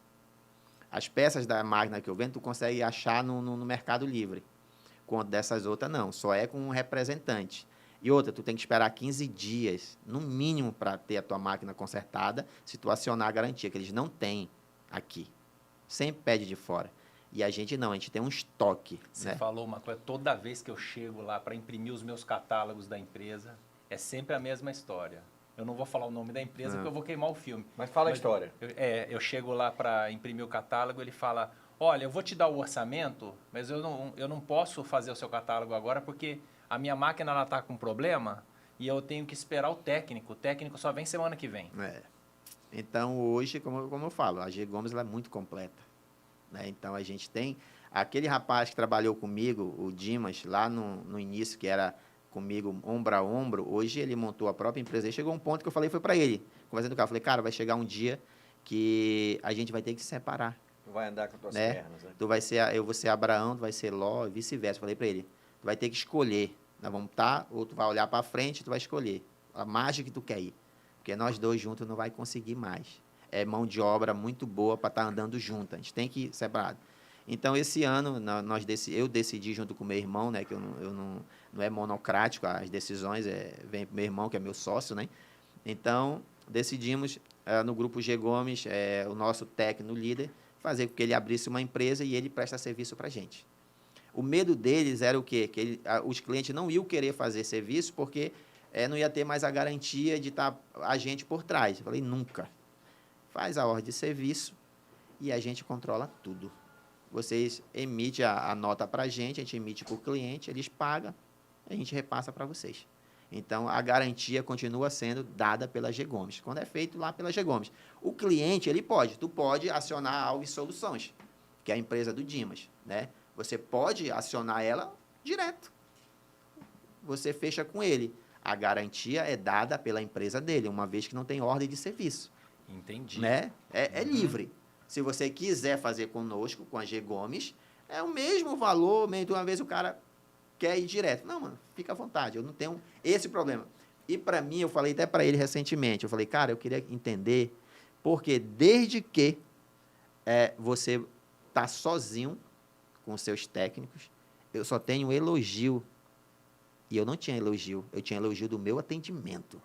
As peças da máquina que eu vendo, tu consegue achar no Mercado Livre. Quanto dessas outras, não. Só é com um representante. E outra, tu tem que esperar 15 dias, no mínimo, para ter a tua máquina consertada, se tu acionar a garantia, que eles não têm aqui. Sempre pede de fora. E a gente não, a gente tem um estoque. Você falou uma coisa, toda vez que eu chego lá para imprimir os meus catálogos da empresa, é sempre a mesma história. Eu não vou falar o nome da empresa porque eu vou queimar o filme. Mas fala a história. Eu chego lá para imprimir o catálogo, ele fala, olha, eu vou te dar o orçamento, mas eu não posso fazer o seu catálogo agora porque a minha máquina está com problema e eu tenho que esperar o técnico só vem semana que vem. Então, hoje, como eu falo, a G Gomes ela é muito completa. Né? Então, a gente tem... Aquele rapaz que trabalhou comigo, o Dimas, lá no início, que era comigo ombro a ombro, hoje ele montou a própria empresa. E chegou um ponto que eu falei, foi para ele, conversando com o cara, falei, cara, vai chegar um dia que a gente vai ter que se separar. Tu vai andar com as tuas Né? pernas, né? Eu vou ser Abraão, tu vai ser Ló, e vice-versa. Falei para ele, tu vai ter que escolher. Nós vamos estar, ou tu vai olhar para frente, tu vai escolher a margem que tu quer ir. Porque nós dois juntos não vai conseguir mais. É mão de obra muito boa para estar andando junto. A gente tem que ir separado. Então, esse ano, eu decidi junto com o meu irmão, né, que eu não é monocrático, as decisões vêm para o meu irmão, que é meu sócio, né? Então, decidimos, no Grupo G Gomes, o nosso técnico líder, fazer com que ele abrisse uma empresa e ele presta serviço para a gente. O medo deles era o quê? Que os clientes não iam querer fazer serviço porque não ia ter mais a garantia de estar a gente por trás. Eu falei, nunca. Faz a ordem de serviço e a gente controla tudo. Vocês emitem a nota para a gente emite para o cliente, eles pagam, a gente repassa para vocês. Então, a garantia continua sendo dada pela G Gomes, quando é feito lá pela G Gomes. O cliente, tu pode acionar a Alves Soluções, que é a empresa do Dimas, né? Você pode acionar ela direto. Você fecha com ele. A garantia é dada pela empresa dele, uma vez que não tem ordem de serviço. Entendi. Né? É livre. Se você quiser fazer conosco, com a G Gomes, é o mesmo valor, mesmo de uma vez o cara quer ir direto. Não, mano, fica à vontade, eu não tenho esse problema. E para mim, eu falei até para ele recentemente, eu falei, cara, eu queria entender, porque desde que você está sozinho com os seus técnicos, eu só tenho elogio. E eu não tinha elogio, eu tinha elogio do meu atendimento.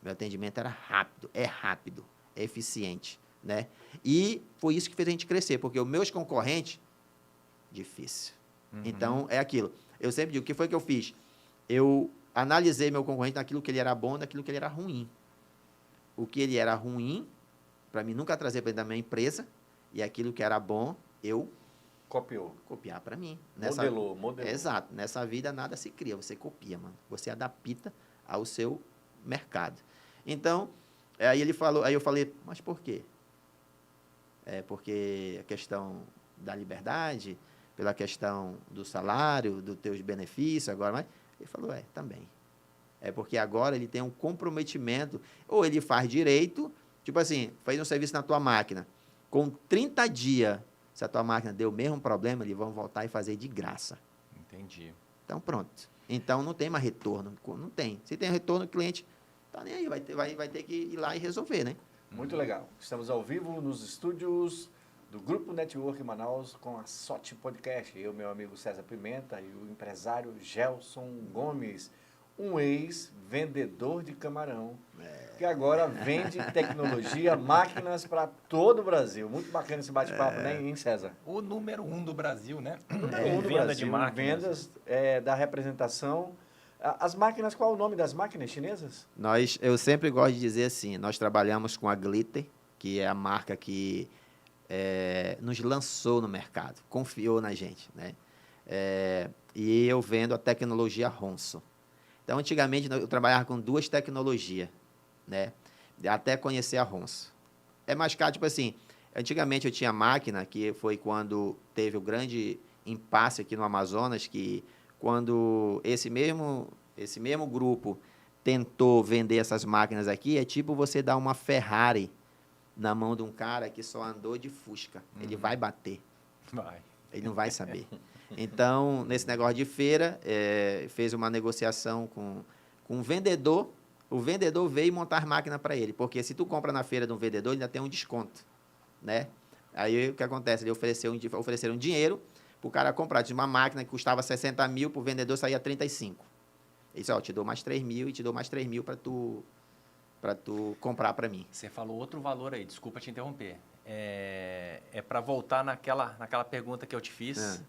Meu atendimento era rápido, é eficiente, né? E foi isso que fez a gente crescer, porque os meus concorrentes, difícil. Uhum. Então, é aquilo. Eu sempre digo, o que foi que eu fiz? Eu analisei meu concorrente naquilo que ele era bom e naquilo que ele era ruim. O que ele era ruim, para mim nunca trazer para dentro da minha empresa, e aquilo que era bom, eu copiar para mim. Modelou. Exato. Nessa vida nada se cria, você copia, mano. Você adapta ao seu mercado. Então, aí eu falei, mas por quê? Porque a questão da liberdade, pela questão do salário, dos teus benefícios, agora, mas ele falou, também. É porque agora ele tem um comprometimento, ou ele faz direito, tipo assim, fez um serviço na tua máquina, com 30 dias, se a tua máquina deu o mesmo problema, eles vão voltar e fazer de graça. Entendi. Então, pronto. Então, não tem mais retorno. Não tem. Se tem retorno, o cliente está nem aí, vai ter que ir lá e resolver, né? Muito legal. Estamos ao vivo nos estúdios do Grupo Network Manaus com a SOT Podcast. Eu, meu amigo César Pimenta e o empresário Gelson Gomes, um ex-vendedor de camarão, que agora vende tecnologia, máquinas para todo o Brasil. Muito bacana esse bate-papo, né, hein, César? O número 1 do Brasil, né? Número 1 do Venda Brasil, de máquinas. vendas da representação. As máquinas, qual é o nome das máquinas chinesas? Eu sempre gosto de dizer assim, nós trabalhamos com a Glitter, que é a marca que nos lançou no mercado, confiou na gente, né? E eu vendo a tecnologia Ronson. Então, antigamente, eu trabalhava com 2 tecnologias, né? Até conhecer a Ronson. É mais caro, tipo assim, antigamente eu tinha máquina, que foi quando teve o grande impasse aqui no Amazonas, que quando esse mesmo grupo tentou vender essas máquinas aqui, é tipo você dar uma Ferrari na mão de um cara que só andou de Fusca. Ele vai bater. Vai. Ele não vai saber. Então, nesse negócio de feira, fez uma negociação com um vendedor. O vendedor veio montar máquina para ele, porque se tu compra na feira de um vendedor, ele ainda tem um desconto, né? Aí, o que acontece? Ele ofereceram dinheiro para o cara comprar. Tinha uma máquina que custava 60 mil, para o vendedor saía 35. Ele disse, te dou mais 3 mil e te dou mais 3 mil para tu comprar para mim. Você falou outro valor aí, desculpa te interromper. É para voltar naquela pergunta que eu te fiz,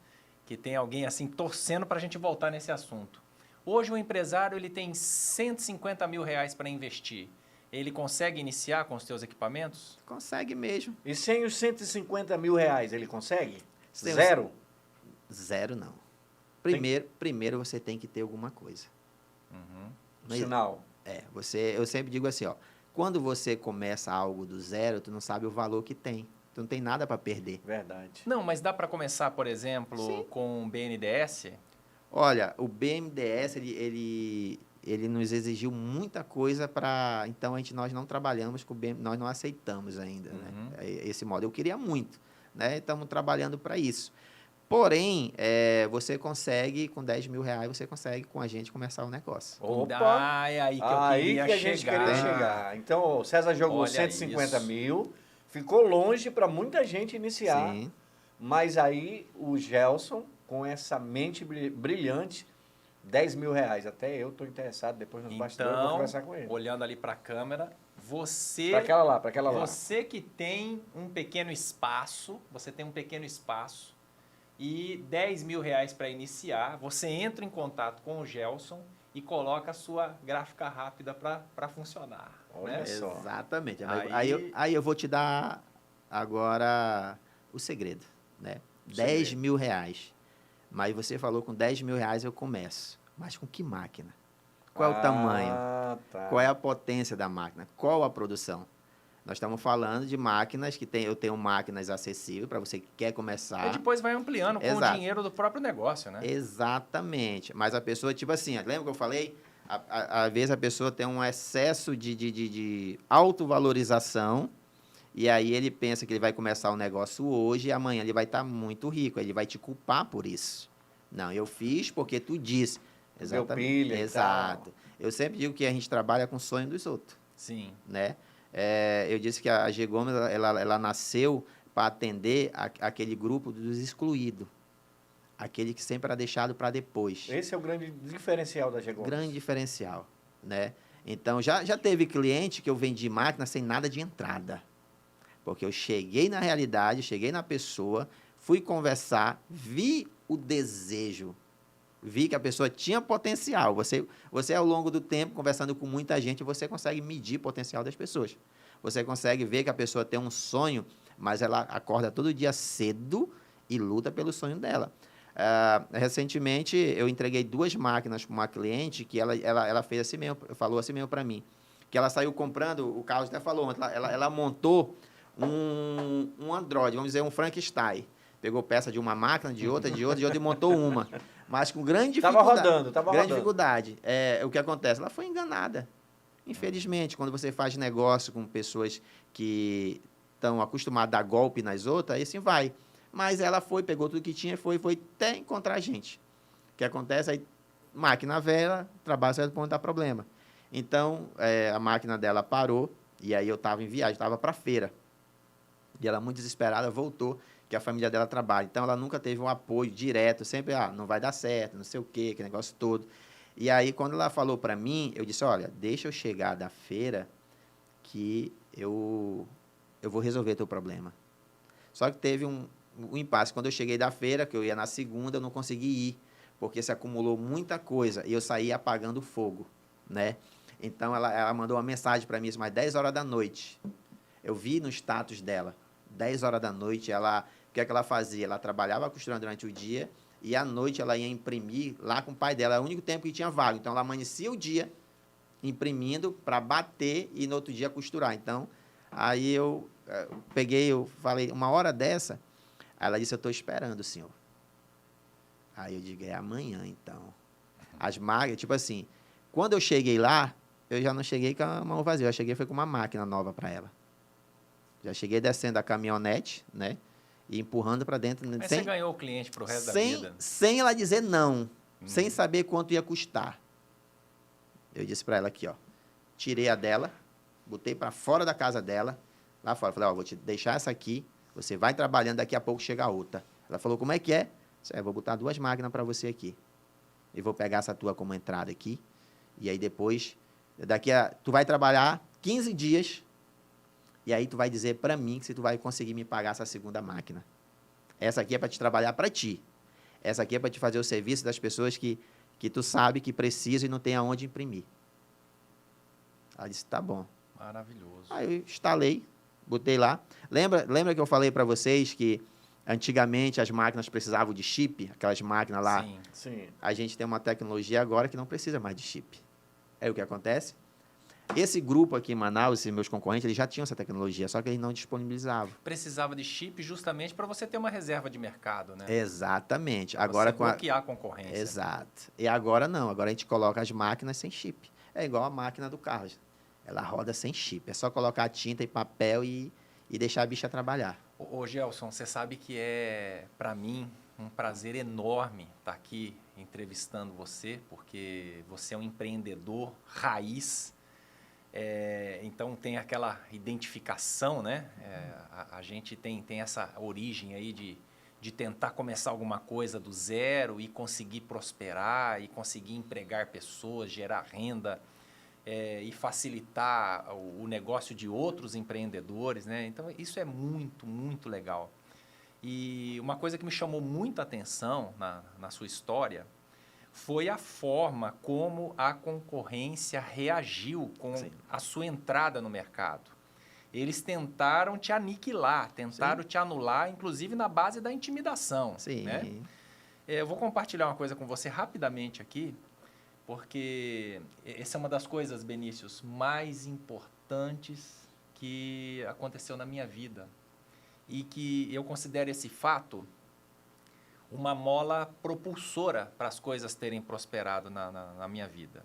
que tem alguém assim torcendo para a gente voltar nesse assunto. Hoje o empresário ele tem 150 mil reais para investir. Ele consegue iniciar com os seus equipamentos? Consegue mesmo. E sem os 150 mil reais, ele consegue? Sem Zero? Zero, não. Primeiro você tem que ter alguma coisa. Um sinal. Eu sempre digo assim, quando você começa algo do zero, tu não sabe o valor que tem. Tu não tem nada para perder. Verdade. Não, mas dá para começar, por exemplo, Sim. com BNDES? Olha, o BNDES, ele nos exigiu muita coisa para... Então, nós não trabalhamos com o BNDES, nós não aceitamos ainda, né? Esse modo. Eu queria muito, né? Estamos trabalhando para isso. Porém, você consegue, com 10 mil reais, você consegue com a gente começar o negócio. Opa! É aí que eu Aí queria que a gente chegar. queria chegar. Então, o César jogou Olha 150 isso. mil, ficou longe para muita gente iniciar. Sim. Mas aí o Gelson, com essa mente brilhante, 10 mil reais. Até eu estou interessado, depois nos bastidores, vou Então, conversar com ele. olhando ali para a câmera, você... Para aquela lá. Você que tem um pequeno espaço, e 10 mil reais para iniciar, você entra em contato com o Gelson e coloca a sua gráfica rápida para funcionar. Olha né? só. Exatamente. Aí- Aí eu vou te dar agora o segredo, né? 10 mil reais. Mas você falou com 10 mil reais eu começo. Mas com que máquina? Qual é o tamanho? Tá. Qual é a potência da máquina? Qual a produção? Nós estamos falando de máquinas que eu tenho máquinas acessíveis para você que quer começar. E depois vai ampliando com o Exato. dinheiro do próprio negócio, né? Exatamente. Mas a pessoa, tipo assim, lembra que eu falei? Às vezes a pessoa tem um excesso de autovalorização e aí ele pensa que ele vai começar o negócio hoje e amanhã ele vai estar muito rico. Ele vai te culpar por isso. Não, eu fiz porque tu disse. Exatamente. pilha e Exato. Eu sempre digo que a gente trabalha com o sonho dos outros, Sim. né? Eu disse que a G Gomes, ela nasceu para atender aquele grupo dos excluídos. Aquele que sempre era deixado para depois. Esse é o grande diferencial da G Gomes. Grande diferencial, né? Então, já teve cliente que eu vendi máquina sem nada de entrada. Porque eu cheguei na realidade, cheguei na pessoa, fui conversar, vi o desejo, vi que a pessoa tinha potencial. Você, ao longo do tempo, conversando com muita gente, você consegue medir o potencial das pessoas. Você consegue ver que a pessoa tem um sonho, mas ela acorda todo dia cedo e luta pelo sonho dela. Recentemente, eu entreguei 2 máquinas para uma cliente que ela fez assim mesmo, falou assim mesmo para mim, que ela saiu comprando, o Carlos até falou ontem, ela montou um Android, vamos dizer, um Frankenstein. Pegou peça de uma máquina, de outra e montou uma. Mas com grande dificuldade. Tava grande rodando. dificuldade. O que acontece? Ela foi enganada. Infelizmente, quando você faz negócio com pessoas que estão acostumadas a dar golpe nas outras, aí sim vai. Mas ela pegou tudo que tinha e foi até encontrar a gente. O que acontece? Aí, máquina velha, trabalho certo ponto dá problema. Então, a máquina dela parou, e aí eu estava em viagem, estava para feira. E ela, muito desesperada, voltou, que a família dela trabalha. Então, ela nunca teve um apoio direto, sempre, não vai dar certo, não sei o quê, que negócio todo. E aí, quando ela falou para mim, eu disse, olha, deixa eu chegar da feira que eu vou resolver teu problema. Só que teve um impasse. Quando eu cheguei da feira, que eu ia na segunda, eu não consegui ir, porque se acumulou muita coisa e eu saí apagando fogo, né? Então, ela mandou uma mensagem para mim, isso mais 10 horas da noite. Eu vi no status dela, 10 horas da noite, o que é que ela fazia? Ela trabalhava costurando durante o dia e à noite ela ia imprimir lá com o pai dela. Era o único tempo que tinha vaga. Então, ela amanhecia o dia imprimindo para bater e no outro dia costurar. Então, aí eu falei, uma hora dessa, ela disse, eu estou esperando, senhor. Aí eu digo, é amanhã, então. As máquinas, tipo assim, quando eu cheguei lá, eu já não cheguei com a mão vazia, eu cheguei foi com uma máquina nova para ela. Já cheguei descendo a caminhonete, né? E empurrando para dentro. Mas você ganhou o cliente para o resto da vida. Sem ela dizer não, sem saber quanto ia custar. Eu disse para ela aqui, ó, tirei a dela, botei para fora da casa dela, lá fora. Falei, ó, vou te deixar essa aqui, você vai trabalhando, daqui a pouco chega a outra. Ela falou, como é que é? Eu vou botar 2 máquinas para você aqui. E vou pegar essa tua como entrada aqui. E aí depois, tu vai trabalhar 15 dias, e aí tu vai dizer para mim que se tu vai conseguir me pagar essa segunda máquina. Essa aqui é para te trabalhar para ti. Essa aqui é para te fazer o serviço das pessoas que tu sabe que precisam e não tem aonde imprimir. Ela disse, tá bom. Maravilhoso. Aí eu instalei, botei lá. Lembra que eu falei para vocês que antigamente as máquinas precisavam de chip? Aquelas máquinas lá. Sim. A gente tem uma tecnologia agora que não precisa mais de chip. Aí o que acontece? Esse grupo aqui em Manaus, esses meus concorrentes, eles já tinham essa tecnologia, só que eles não disponibilizavam. Precisava de chip justamente para você ter uma reserva de mercado, né? Exatamente. Pra Agora você com a... bloquear a concorrência. Exato. E agora não, agora a gente coloca as máquinas sem chip. É igual a máquina do carro. Ela roda sem chip. É só colocar tinta e papel e deixar a bicha trabalhar. Ô Gelson, você sabe que é, para mim, um prazer enorme estar aqui entrevistando você, porque você é um empreendedor raiz. Então tem aquela identificação, né? A gente tem essa origem aí de tentar começar alguma coisa do zero e conseguir prosperar e conseguir empregar pessoas, gerar renda e facilitar o negócio de outros empreendedores, né? Então isso é muito, muito legal. E uma coisa que me chamou muita atenção na sua história foi a forma como a concorrência reagiu com Sim. a sua entrada no mercado. Eles tentaram te aniquilar, tentaram Sim. te anular, inclusive na base da intimidação. Sim. Né? Eu vou compartilhar uma coisa com você rapidamente aqui, porque essa é uma das coisas, Benícius, mais importantes que aconteceu na minha vida. E que eu considero esse fato uma mola propulsora para as coisas terem prosperado na minha vida.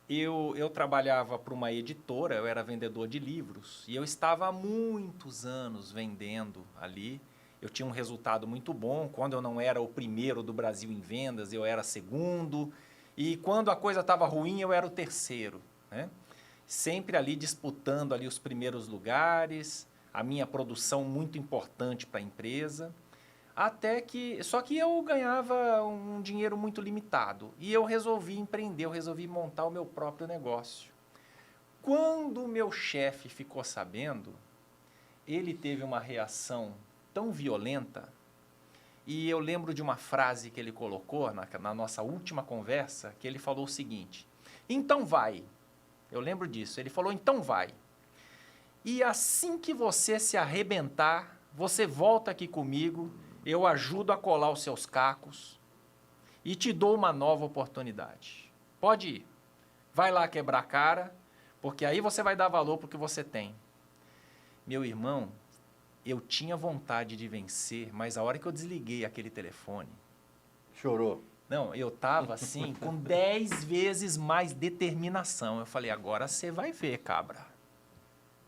Eu trabalhava para uma editora, eu era vendedor de livros, e eu estava há muitos anos vendendo ali. Eu tinha um resultado muito bom. Quando eu não era o primeiro do Brasil em vendas, eu era segundo. E quando a coisa estava ruim, eu era o terceiro. Né? Sempre ali disputando ali os primeiros lugares, a minha produção muito importante para a empresa. Só que eu ganhava um dinheiro muito limitado e eu resolvi empreender, eu resolvi montar o meu próprio negócio. Quando o meu chefe ficou sabendo, ele teve uma reação tão violenta, e eu lembro de uma frase que ele colocou na nossa última conversa, que ele falou o seguinte: então vai. Eu lembro disso, ele falou, então vai. E assim que você se arrebentar, você volta aqui comigo, eu ajudo a colar os seus cacos e te dou uma nova oportunidade. Pode ir. Vai lá quebrar a cara, porque aí você vai dar valor para o que você tem. Meu irmão, eu tinha vontade de vencer, mas a hora que eu desliguei aquele telefone... Chorou. Não, eu estava assim, com 10 vezes mais determinação. Eu falei, agora você vai ver, cabra.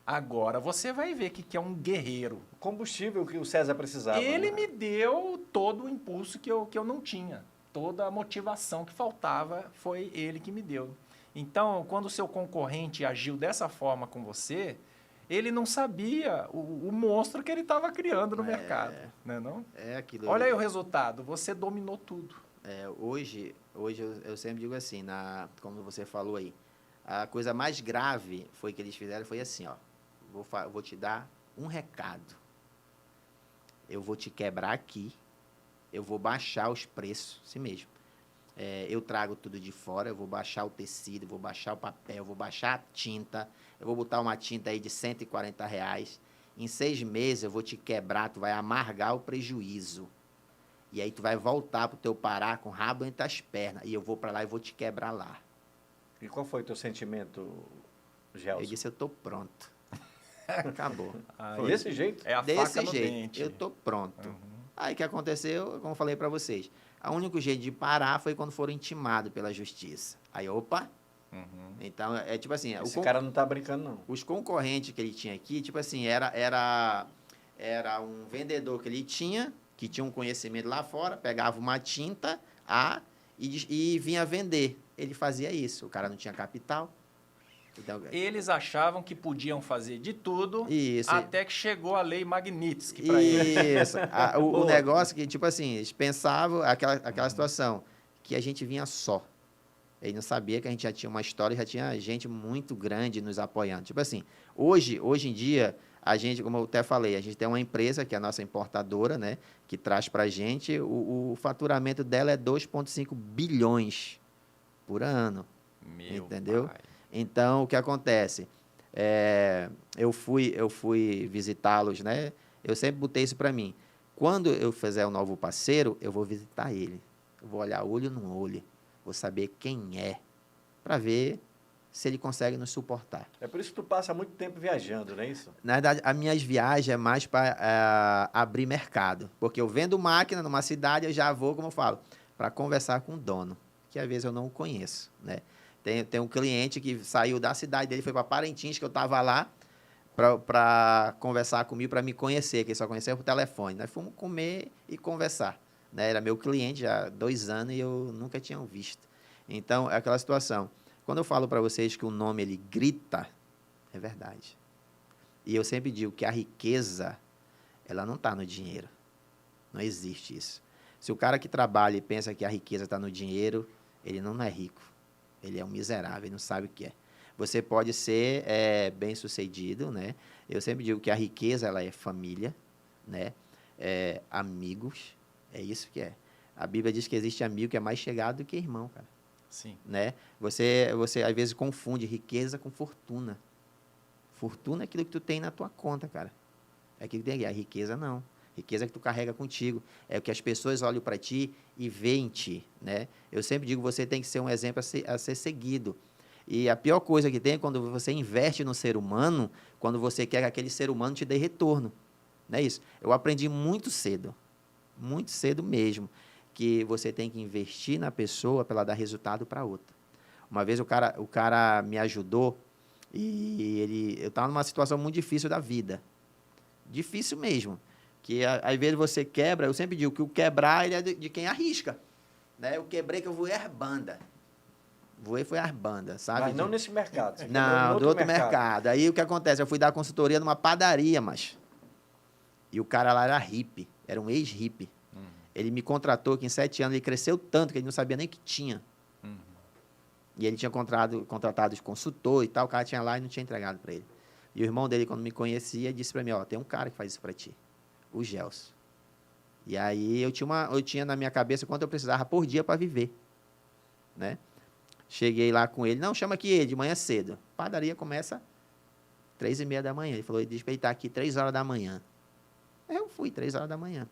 Agora você vai ver que é um guerreiro. O combustível que o César precisava. Ele né? me deu todo o impulso que eu não tinha. Toda a motivação que faltava foi ele que me deu. Então, quando o seu concorrente agiu dessa forma com você, ele não sabia o monstro que ele estava criando no mercado. Né, não? É aquilo. Olha aí o resultado, você dominou tudo. Hoje eu sempre digo assim, como você falou aí, a coisa mais grave foi que eles fizeram foi assim, ó. Vou te dar um recado. Eu vou te quebrar aqui. Eu vou baixar os preços, assim mesmo. Eu trago tudo de fora, eu vou baixar o tecido, vou baixar o papel, vou baixar a tinta. Eu vou botar uma tinta aí de R$140. Em 6 meses eu vou te quebrar, tu vai amargar o prejuízo. E aí tu vai voltar pro teu Pará com o rabo entre as pernas. E eu vou para lá e vou te quebrar lá. E qual foi o teu sentimento, Gelson? Eu disse, eu tô pronto. Acabou. Foi desse jeito? É a Desse faca no jeito, dente. eu tô pronto. Uhum. Aí o que aconteceu, como eu falei para vocês, o único jeito de parar foi quando foram intimados pela justiça. Aí, opa! Uhum. Então, é tipo assim... Esse cara não tá brincando, não. Os concorrentes que ele tinha aqui, tipo assim, era um vendedor que ele tinha, que tinha um conhecimento lá fora, pegava uma tinta e vinha vender. Ele fazia isso. O cara não tinha capital. Então, Eles achavam que podiam fazer de tudo, isso. até que chegou a lei Magnitsky para eles. Isso. O negócio que, tipo assim, eles pensavam, aquela situação, que a gente vinha só. Ele não sabia que a gente já tinha uma história, já tinha gente muito grande nos apoiando. Tipo assim, hoje em dia, a gente, como eu até falei, a gente tem uma empresa, que é a nossa importadora, né, que traz para a gente, o faturamento dela é 2,5 bilhões por ano. Meu entendeu? pai. Então, o que acontece? Eu fui visitá-los, né? Eu sempre botei isso para mim. Quando eu fizer um novo parceiro, eu vou visitar ele. Eu vou olhar olho no olho. Vou saber quem é. Para ver se ele consegue nos suportar. É por isso que tu passa muito tempo viajando, não é isso? Na verdade, as minhas viagens é mais para abrir mercado. Porque eu vendo máquina numa cidade, eu já vou, como eu falo, para conversar com o dono, que às vezes eu não o conheço, né? Tem um cliente que saiu da cidade dele, foi para Parintins, que eu estava lá, para conversar comigo, para me conhecer, que ele só conhecia por telefone. Nós fomos comer e conversar, né? Era meu cliente já há 2 anos e eu nunca tinha visto. Então, é aquela situação. Quando eu falo para vocês que o nome, ele grita, é verdade. E eu sempre digo que a riqueza, ela não está no dinheiro. Não existe isso. Se o cara que trabalha e pensa que a riqueza está no dinheiro, ele não é rico. Ele é um miserável, ele não sabe o que é. Você pode ser bem-sucedido, né? Eu sempre digo que a riqueza, ela é família, né? Amigos, é isso que é. A Bíblia diz que existe amigo que é mais chegado do que irmão, cara. Sim. Né? Você às vezes confunde riqueza com fortuna. Fortuna é aquilo que tu tem na tua conta, cara. É aquilo que tem aqui. A riqueza não. Riqueza é que tu carrega contigo. É o que as pessoas olham para ti e veem em ti, né? Eu sempre digo, você tem que ser um exemplo a ser seguido. E a pior coisa que tem é quando você investe no ser humano, quando você quer que aquele ser humano te dê retorno. Não é isso? Eu aprendi muito cedo mesmo, que você tem que investir na pessoa para ela dar resultado para outra. Uma vez o cara me ajudou e eu estava numa situação muito difícil da vida. Difícil mesmo. Que às vezes você quebra, eu sempre digo que o quebrar ele é de quem arrisca. Né? Eu quebrei que eu voei as bandas. Foi as bandas, sabe? Mas não nesse mercado. Você Não, do outro mercado. Aí o que acontece? Eu fui dar consultoria numa padaria, mas. E o cara lá era hippie, era um ex-hippie. Ele me contratou que em 7 anos ele cresceu tanto que ele não sabia nem que tinha. E ele tinha contratado os consultores e tal, o cara tinha lá e não tinha entregado para ele. E o irmão dele, quando me conhecia, disse para mim, ó, tem um cara que faz isso para ti, o Gelson. E aí eu tinha na minha cabeça quanto eu precisava por dia para viver, né? Cheguei lá com ele, não, chama aqui ele, de manhã cedo. A padaria começa 3h30 da manhã. Ele falou, ele disse para ele estar aqui 3 horas da manhã. Aí eu fui, 3 horas da manhã.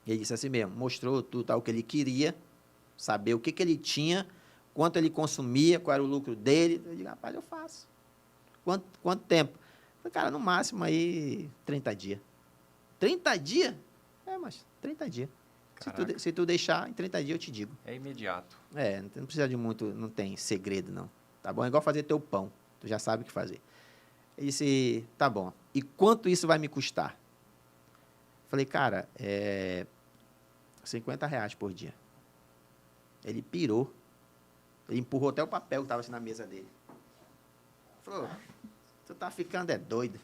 Ele disse assim mesmo, mostrou tudo tal, o que ele queria, saber o que ele tinha, quanto ele consumia, qual era o lucro dele. Eu digo, rapaz, eu faço. Quanto tempo? Eu falei, cara, no máximo aí 30 dias. 30 dias? Mas 30 dias. Se tu deixar, em 30 dias eu te digo. É imediato. Não precisa de muito, não tem segredo, não. Tá bom? É igual fazer teu pão. Tu já sabe o que fazer. Ele disse, tá bom. E quanto isso vai me custar? Falei, cara, R$50 por dia. Ele pirou. Ele empurrou até o papel que estava assim na mesa dele. Falou, tu tá ficando doido.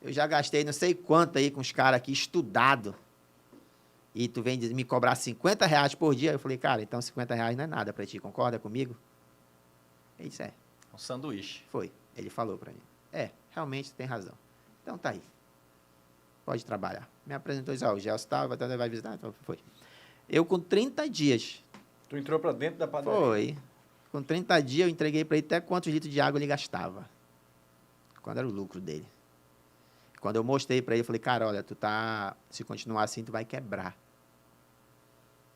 Eu já gastei não sei quanto aí com os caras aqui, estudado. E tu vem me cobrar R$50 por dia. Eu falei, cara, então R$50 não é nada para ti, concorda comigo? Ele disse, Um sanduíche. Foi. Ele falou para mim. Realmente tem razão. Então tá aí. Pode trabalhar. Me apresentou e disse, o Gelson vai visitar? Então foi. Eu com 30 dias. Tu entrou para dentro da padaria? Foi. Com 30 dias eu entreguei para ele até quantos litros de água ele gastava. Quando era o lucro dele. Quando eu mostrei para ele, eu falei, cara, olha, se continuar assim, tu vai quebrar.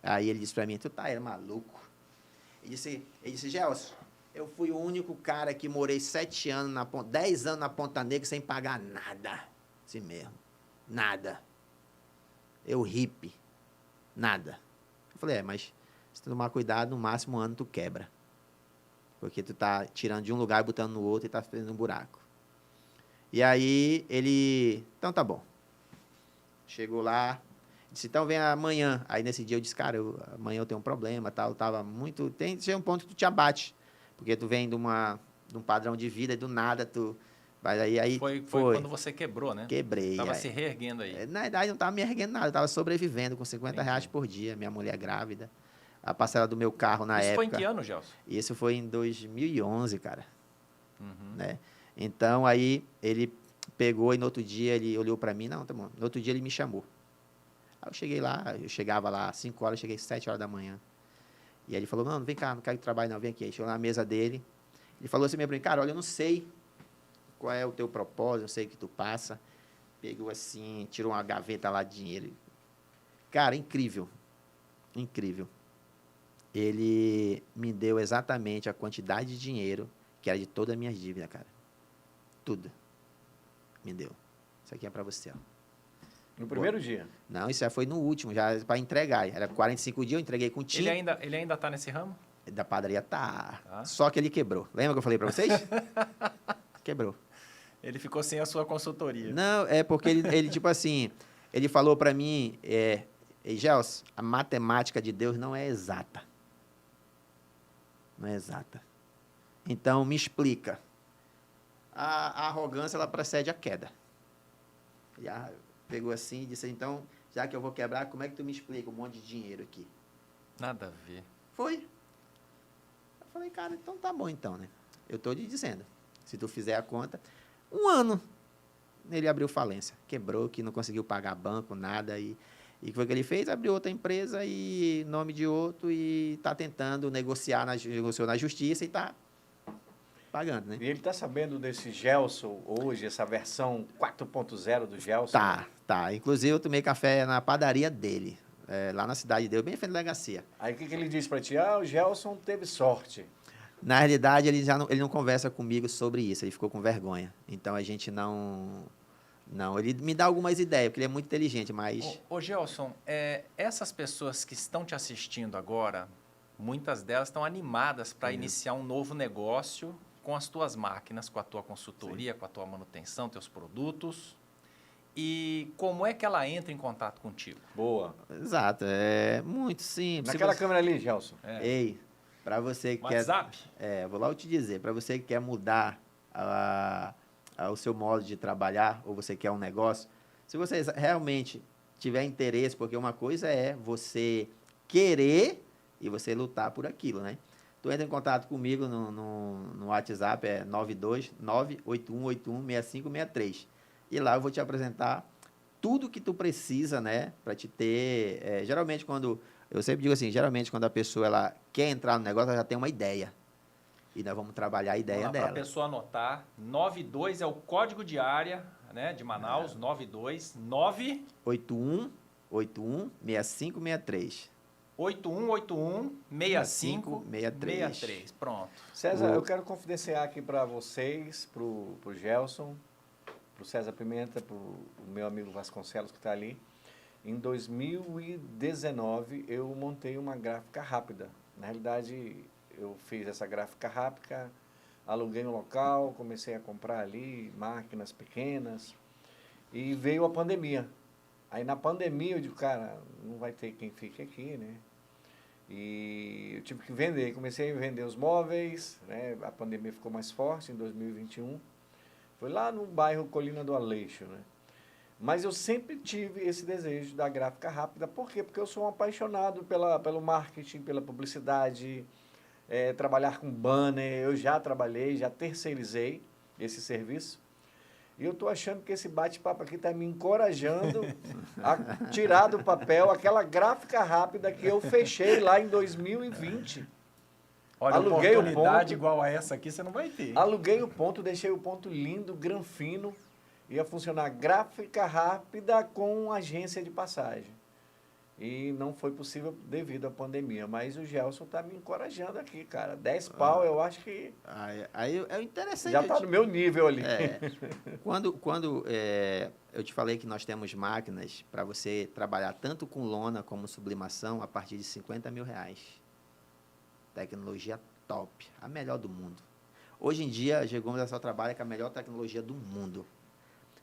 Aí ele disse para mim, tu era maluco. Ele disse, Gelson, eu fui o único cara que morei 10 anos na Ponta Negra sem pagar nada. Assim mesmo. Nada. Eu hippie. Nada. Eu falei, mas se tu tomar cuidado, no máximo 1 ano tu quebra. Porque tu tá tirando de um lugar e botando no outro e tá fazendo um buraco. E aí ele, então tá bom. Chegou lá, disse, então vem amanhã. Aí nesse dia eu disse, cara, amanhã eu tenho um problema, tal, tava muito, chega um ponto que tu te abate, porque tu vem de um padrão de vida e do nada tu vai aí foi quando você quebrou, né? Quebrei. Tava se reerguendo aí. Na verdade não tava me erguendo nada, eu tava sobrevivendo com R$50 por dia, minha mulher grávida. A parcela do meu carro na época. Isso foi em que ano, Gelson? Isso foi em 2011, cara. Né? Então, aí, ele pegou e no outro dia ele olhou para mim. Não, tá bom. No outro dia ele me chamou. Aí eu cheguei lá, eu chegava lá às 5 horas, cheguei às 7 horas da manhã. E aí ele falou, não vem cá, não quero que trabalhe não, vem aqui. Aí chegou na mesa dele. Ele falou assim, cara, olha, eu não sei qual é o teu propósito, eu sei o que tu passa. Pegou assim, tirou uma gaveta lá de dinheiro. Cara, incrível. Incrível. Ele me deu exatamente a quantidade de dinheiro que era de todas as minhas dívidas, cara. Tudo. Me deu. Isso aqui é para você, ó. No primeiro dia? Não, isso já foi no último, já para entregar. Era 45 dias, eu entreguei com tinta. Ele ainda tá nesse ramo? Da padaria tá. Tá. Só que ele quebrou. Lembra que eu falei para vocês? Quebrou. Ele ficou sem a sua consultoria. Não, é porque ele tipo assim, ele falou para mim, Gelson, a matemática de Deus não é exata. Não é exata. Então, me explica. A arrogância, ela precede a queda. Já pegou assim e disse, então, já que eu vou quebrar, como é que tu me explica um monte de dinheiro aqui? Nada a ver. Foi. Eu falei, cara, então tá bom então, né? Eu tô te dizendo, se tu fizer a conta, 1 ano, ele abriu falência. Quebrou, que não conseguiu pagar banco, nada. E o que foi que ele fez? Abriu outra empresa e nome de outro e tá tentando negociou na justiça e tá pagando, né? E ele está sabendo desse Gelson hoje, essa versão 4.0 do Gelson? Tá. Inclusive, eu tomei café na padaria dele, lá na cidade dele, bem em frente da delegacia. Aí o que ele disse para ti? Ah, o Gelson teve sorte. Na realidade, ele não conversa comigo sobre isso, ele ficou com vergonha. Então, a gente não, ele me dá algumas ideias, porque ele é muito inteligente, mas... Ô Gelson, essas pessoas que estão te assistindo agora, muitas delas estão animadas para iniciar um novo negócio com as tuas máquinas, com a tua consultoria, com a tua manutenção, teus produtos. E como é que ela entra em contato contigo? Boa. Exato, é muito simples. Naquela câmera ali, Gelson. Ei, para você que WhatsApp? vou logo te dizer, para você que quer mudar o seu modo de trabalhar, ou você quer um negócio, se você realmente tiver interesse, porque uma coisa é você querer e você lutar por aquilo, né? Tu entra em contato comigo no WhatsApp, 92981816563. E lá eu vou te apresentar tudo que tu precisa, né? Para te ter... geralmente, eu sempre digo assim, geralmente quando a pessoa ela quer entrar no negócio, ela já tem uma ideia. E nós vamos trabalhar a ideia dela. Para a pessoa anotar, 92 é o código de área, né, de Manaus, 929... 81816563. 8181-6563. Pronto. César, eu quero confidenciar aqui para vocês, para o Gelson, para o César Pimenta, para o meu amigo Vasconcelos que está ali. Em 2019, eu montei uma gráfica rápida. Na realidade, eu fiz essa gráfica rápida, aluguei um local, comecei a comprar ali máquinas pequenas e veio a pandemia. Aí na pandemia eu digo, cara, não vai ter quem fique aqui, né? E eu tive que vender, comecei a vender os móveis, né? A pandemia ficou mais forte em 2021. Foi lá no bairro Colina do Aleixo, né? Mas eu sempre tive esse desejo da gráfica rápida. Por quê? Porque eu sou um apaixonado pelo marketing, pela publicidade, trabalhar com banner. Eu já trabalhei, já terceirizei esse serviço. E eu estou achando que esse bate-papo aqui está me encorajando a tirar do papel aquela gráfica rápida que eu fechei lá em 2020. Olha, aluguei oportunidade igual a essa aqui você não vai ter. Aluguei o ponto, deixei o ponto lindo, granfino. Ia funcionar gráfica rápida com agência de passagem. E não foi possível devido à pandemia. Mas o Gelson está me encorajando aqui, cara. 10 pau, eu acho que... Aí é interessante. Já está no meu nível ali. Quando eu te falei que nós temos máquinas para você trabalhar tanto com lona como sublimação a partir de R$50 mil. Tecnologia top, a melhor do mundo. Hoje em dia, a G-Gomes só trabalha com a melhor tecnologia do mundo.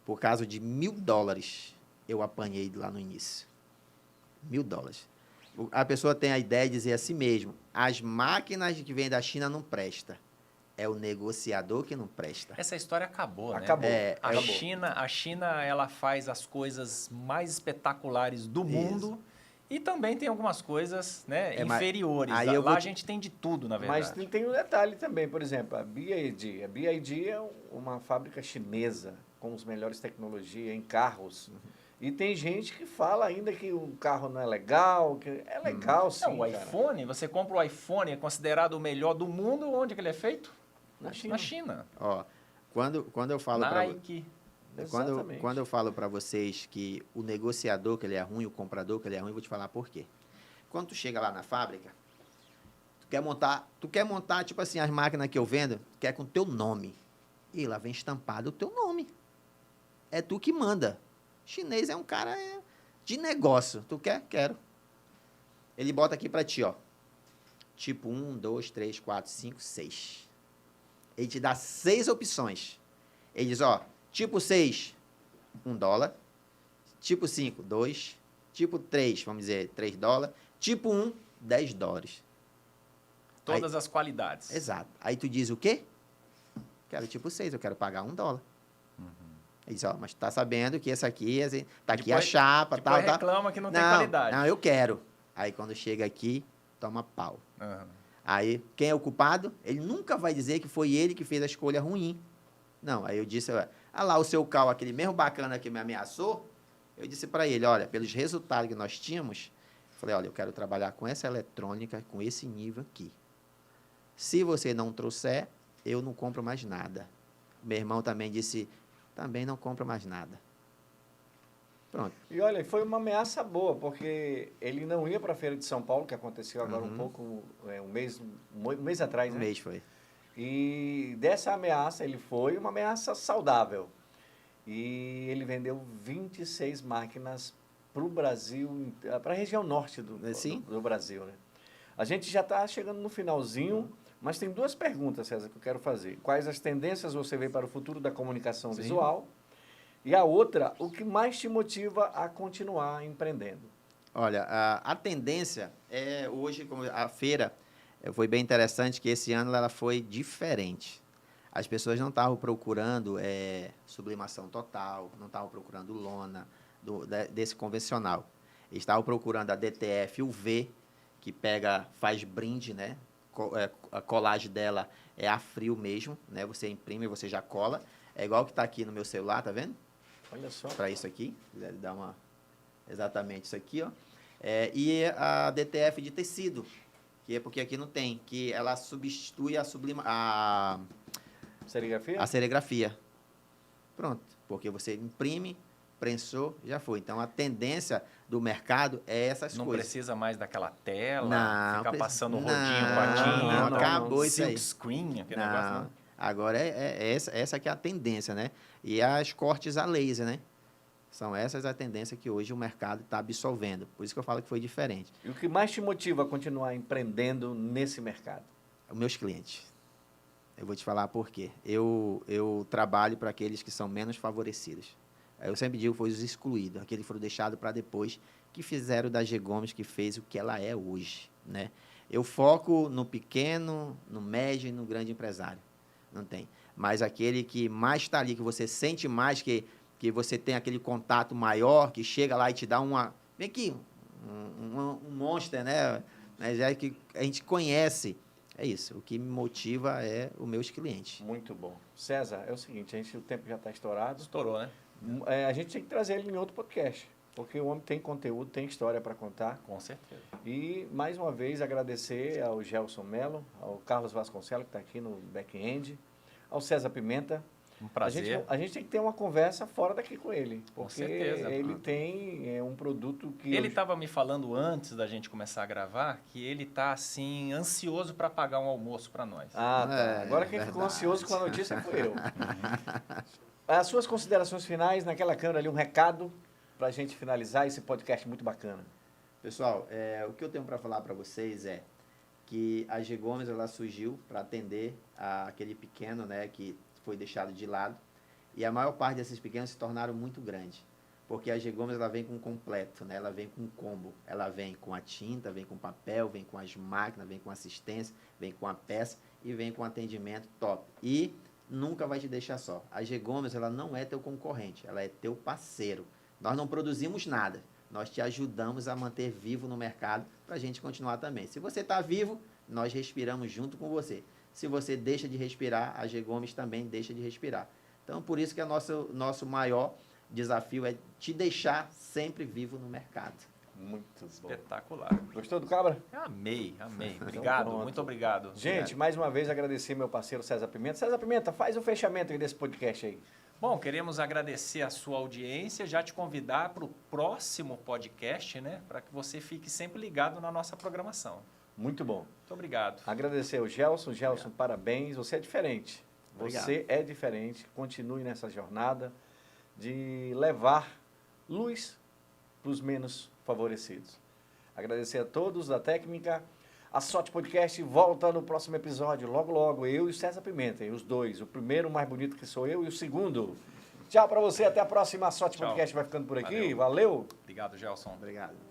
Por causa de $1.000, eu apanhei lá no início. $1.000. A pessoa tem a ideia de dizer a si mesmo, as máquinas que vêm da China não prestam. É o negociador que não presta. Essa história acabou, né? Acabou. A China, ela faz as coisas mais espetaculares do mundo e também tem algumas coisas, né, inferiores. Lá a gente tem de tudo, na verdade. Mas tem um detalhe também, por exemplo, a BYD. A BYD é uma fábrica chinesa com as melhores tecnologias em carros. E tem gente que fala ainda que o carro não é legal, que é legal sim, não, o iPhone, você compra o iPhone, é considerado o melhor do mundo, onde que ele é feito? Na China. Ó, quando eu falo Nike. Quando eu falo para vocês que o negociador que ele é ruim, o comprador que ele é ruim, eu vou te falar por quê. Quando tu chega lá na fábrica, Tu quer montar, tipo assim, as máquinas que eu vendo, quer com teu nome. E lá vem estampado o teu nome. É tu que manda. Chinês é um cara de negócio. Tu quer? Quero. Ele bota aqui pra ti, ó. Tipo 1, 2, 3, 4, 5, 6. Ele te dá 6 opções. Ele diz, ó, tipo 6, $1. Tipo 5, 2. Tipo 3, vamos dizer, $3. Tipo 1, $10. Todas as qualidades. Exato. Aí tu diz o quê? Quero tipo 6, eu quero pagar $1. Ele diz, ó, mas tu tá sabendo que esse aqui, assim, tá aqui a chapa, depois tal. reclama que não tem qualidade. Não, eu quero. Aí quando chega aqui, toma pau. Aí, quem é o culpado? Ele nunca vai dizer que foi ele que fez a escolha ruim. Não, aí eu disse, lá o seu carro, aquele mesmo bacana que me ameaçou, eu disse para ele, olha, pelos resultados que nós tínhamos, eu falei, olha, eu quero trabalhar com essa eletrônica, com esse nível aqui. Se você não trouxer, eu não compro mais nada. Meu irmão também disse, também não compra mais nada. Pronto. E olha, foi uma ameaça boa, porque ele não ia para a Feira de São Paulo, que aconteceu agora um pouco, um mês atrás, né? Um mês foi. E dessa ameaça, ele foi uma ameaça saudável. E ele vendeu 26 máquinas para o Brasil, para a região norte do Brasil, né? A gente já está chegando no finalzinho, mas tem 2 perguntas, César, que eu quero fazer. Quais as tendências você vê para o futuro da comunicação visual? E a outra, o que mais te motiva a continuar empreendendo? Olha, a tendência é hoje, como a feira foi bem interessante, que esse ano ela foi diferente. As pessoas não estavam procurando sublimação total, não estavam procurando lona desse convencional. Eles estavam procurando a DTF UV, que faz brinde, né? A colagem dela é a frio mesmo, né? Você imprime e você já cola. É igual que está aqui no meu celular, tá vendo? Olha só. Para isso aqui, quiser dar exatamente isso aqui, ó. E a DTF de tecido, que é porque aqui não tem, que ela substitui a serigrafia? A serigrafia. Pronto, porque você imprime, prensou, já foi. Então, a tendência do mercado é essas não coisas. Não precisa mais daquela tela, não, ficar passando o rodinho com a tinta, acabou isso aí. silk screen, aquele negócio, não. Agora, essa que é a tendência, né? E as cortes a laser, né? São essas a tendência que hoje o mercado está absorvendo. Por isso que eu falo que foi diferente. E o que mais te motiva a continuar empreendendo nesse mercado? Os meus clientes. Eu vou te falar por quê. Eu trabalho para aqueles que são menos favorecidos. Eu sempre digo que foi os excluídos, aqueles que foram deixados para depois, que fizeram da G. Gomes, que fez o que ela é hoje, né? Eu foco no pequeno, no médio e no grande empresário. Não tem. Mas aquele que mais está ali, que você sente mais, que você tem aquele contato maior, que chega lá e te dá vem aqui, um monster, né? Mas é que a gente conhece. É isso. O que me motiva é os meus clientes. Muito bom. César, é o seguinte, o tempo já está estourado. Estourou, né? A gente tem que trazer ele em outro podcast, porque o homem tem conteúdo, tem história para contar. Com certeza. E, mais uma vez, agradecer ao Gelson Mello, ao Carlos Vasconcelos, que está aqui no back-end, ao César Pimenta. Um prazer. A gente tem que ter uma conversa fora daqui com ele, porque com certeza. Ele tem um produto que... Ele estava me falando antes da gente começar a gravar que ele está, assim, ansioso para pagar um almoço para nós. Ah, tá. Agora quem ficou ansioso com a notícia foi eu. As suas considerações finais, naquela câmera ali, um recado para a gente finalizar esse podcast muito bacana. Pessoal, o que eu tenho para falar para vocês é que a G. Gomes ela surgiu para atender aquele pequeno, né, que foi deixado de lado, e a maior parte desses pequenos se tornaram muito grandes, porque a G. Gomes ela vem com um completo, né, ela vem com um combo, ela vem com a tinta, vem com papel, vem com as máquinas, vem com assistência, vem com a peça e vem com atendimento top. E nunca vai te deixar só. A G. Gomes ela não é teu concorrente, ela é teu parceiro. Nós não produzimos nada, nós te ajudamos a manter vivo no mercado para a gente continuar também. Se você está vivo, nós respiramos junto com você. Se você deixa de respirar, a G. Gomes também deixa de respirar. Então, por isso que nosso maior desafio é te deixar sempre vivo no mercado. Muito bom. Espetacular. Gostou do Cabra? Amei. Obrigado, Então, muito obrigado. Gente, obrigado. Mais uma vez agradecer meu parceiro César Pimenta. César Pimenta, faz o fechamento aí desse podcast aí. Bom, queremos agradecer a sua audiência, já te convidar para o próximo podcast, né? Para que você fique sempre ligado na nossa programação. Muito bom. Muito obrigado. Agradecer ao Gelson. Gelson, parabéns. Você é diferente. Obrigado. Você é diferente. Continue nessa jornada de levar luz para os menos favorecidos. Agradecer a todos da técnica. A Sorte Podcast volta no próximo episódio. Logo, logo, eu e o César Pimenta, os dois. O primeiro mais bonito que sou eu e o segundo. Tchau para você. Até a próxima. A Sorte Tchau. Podcast vai ficando por aqui. Valeu. Valeu. Obrigado, Gelson. Obrigado.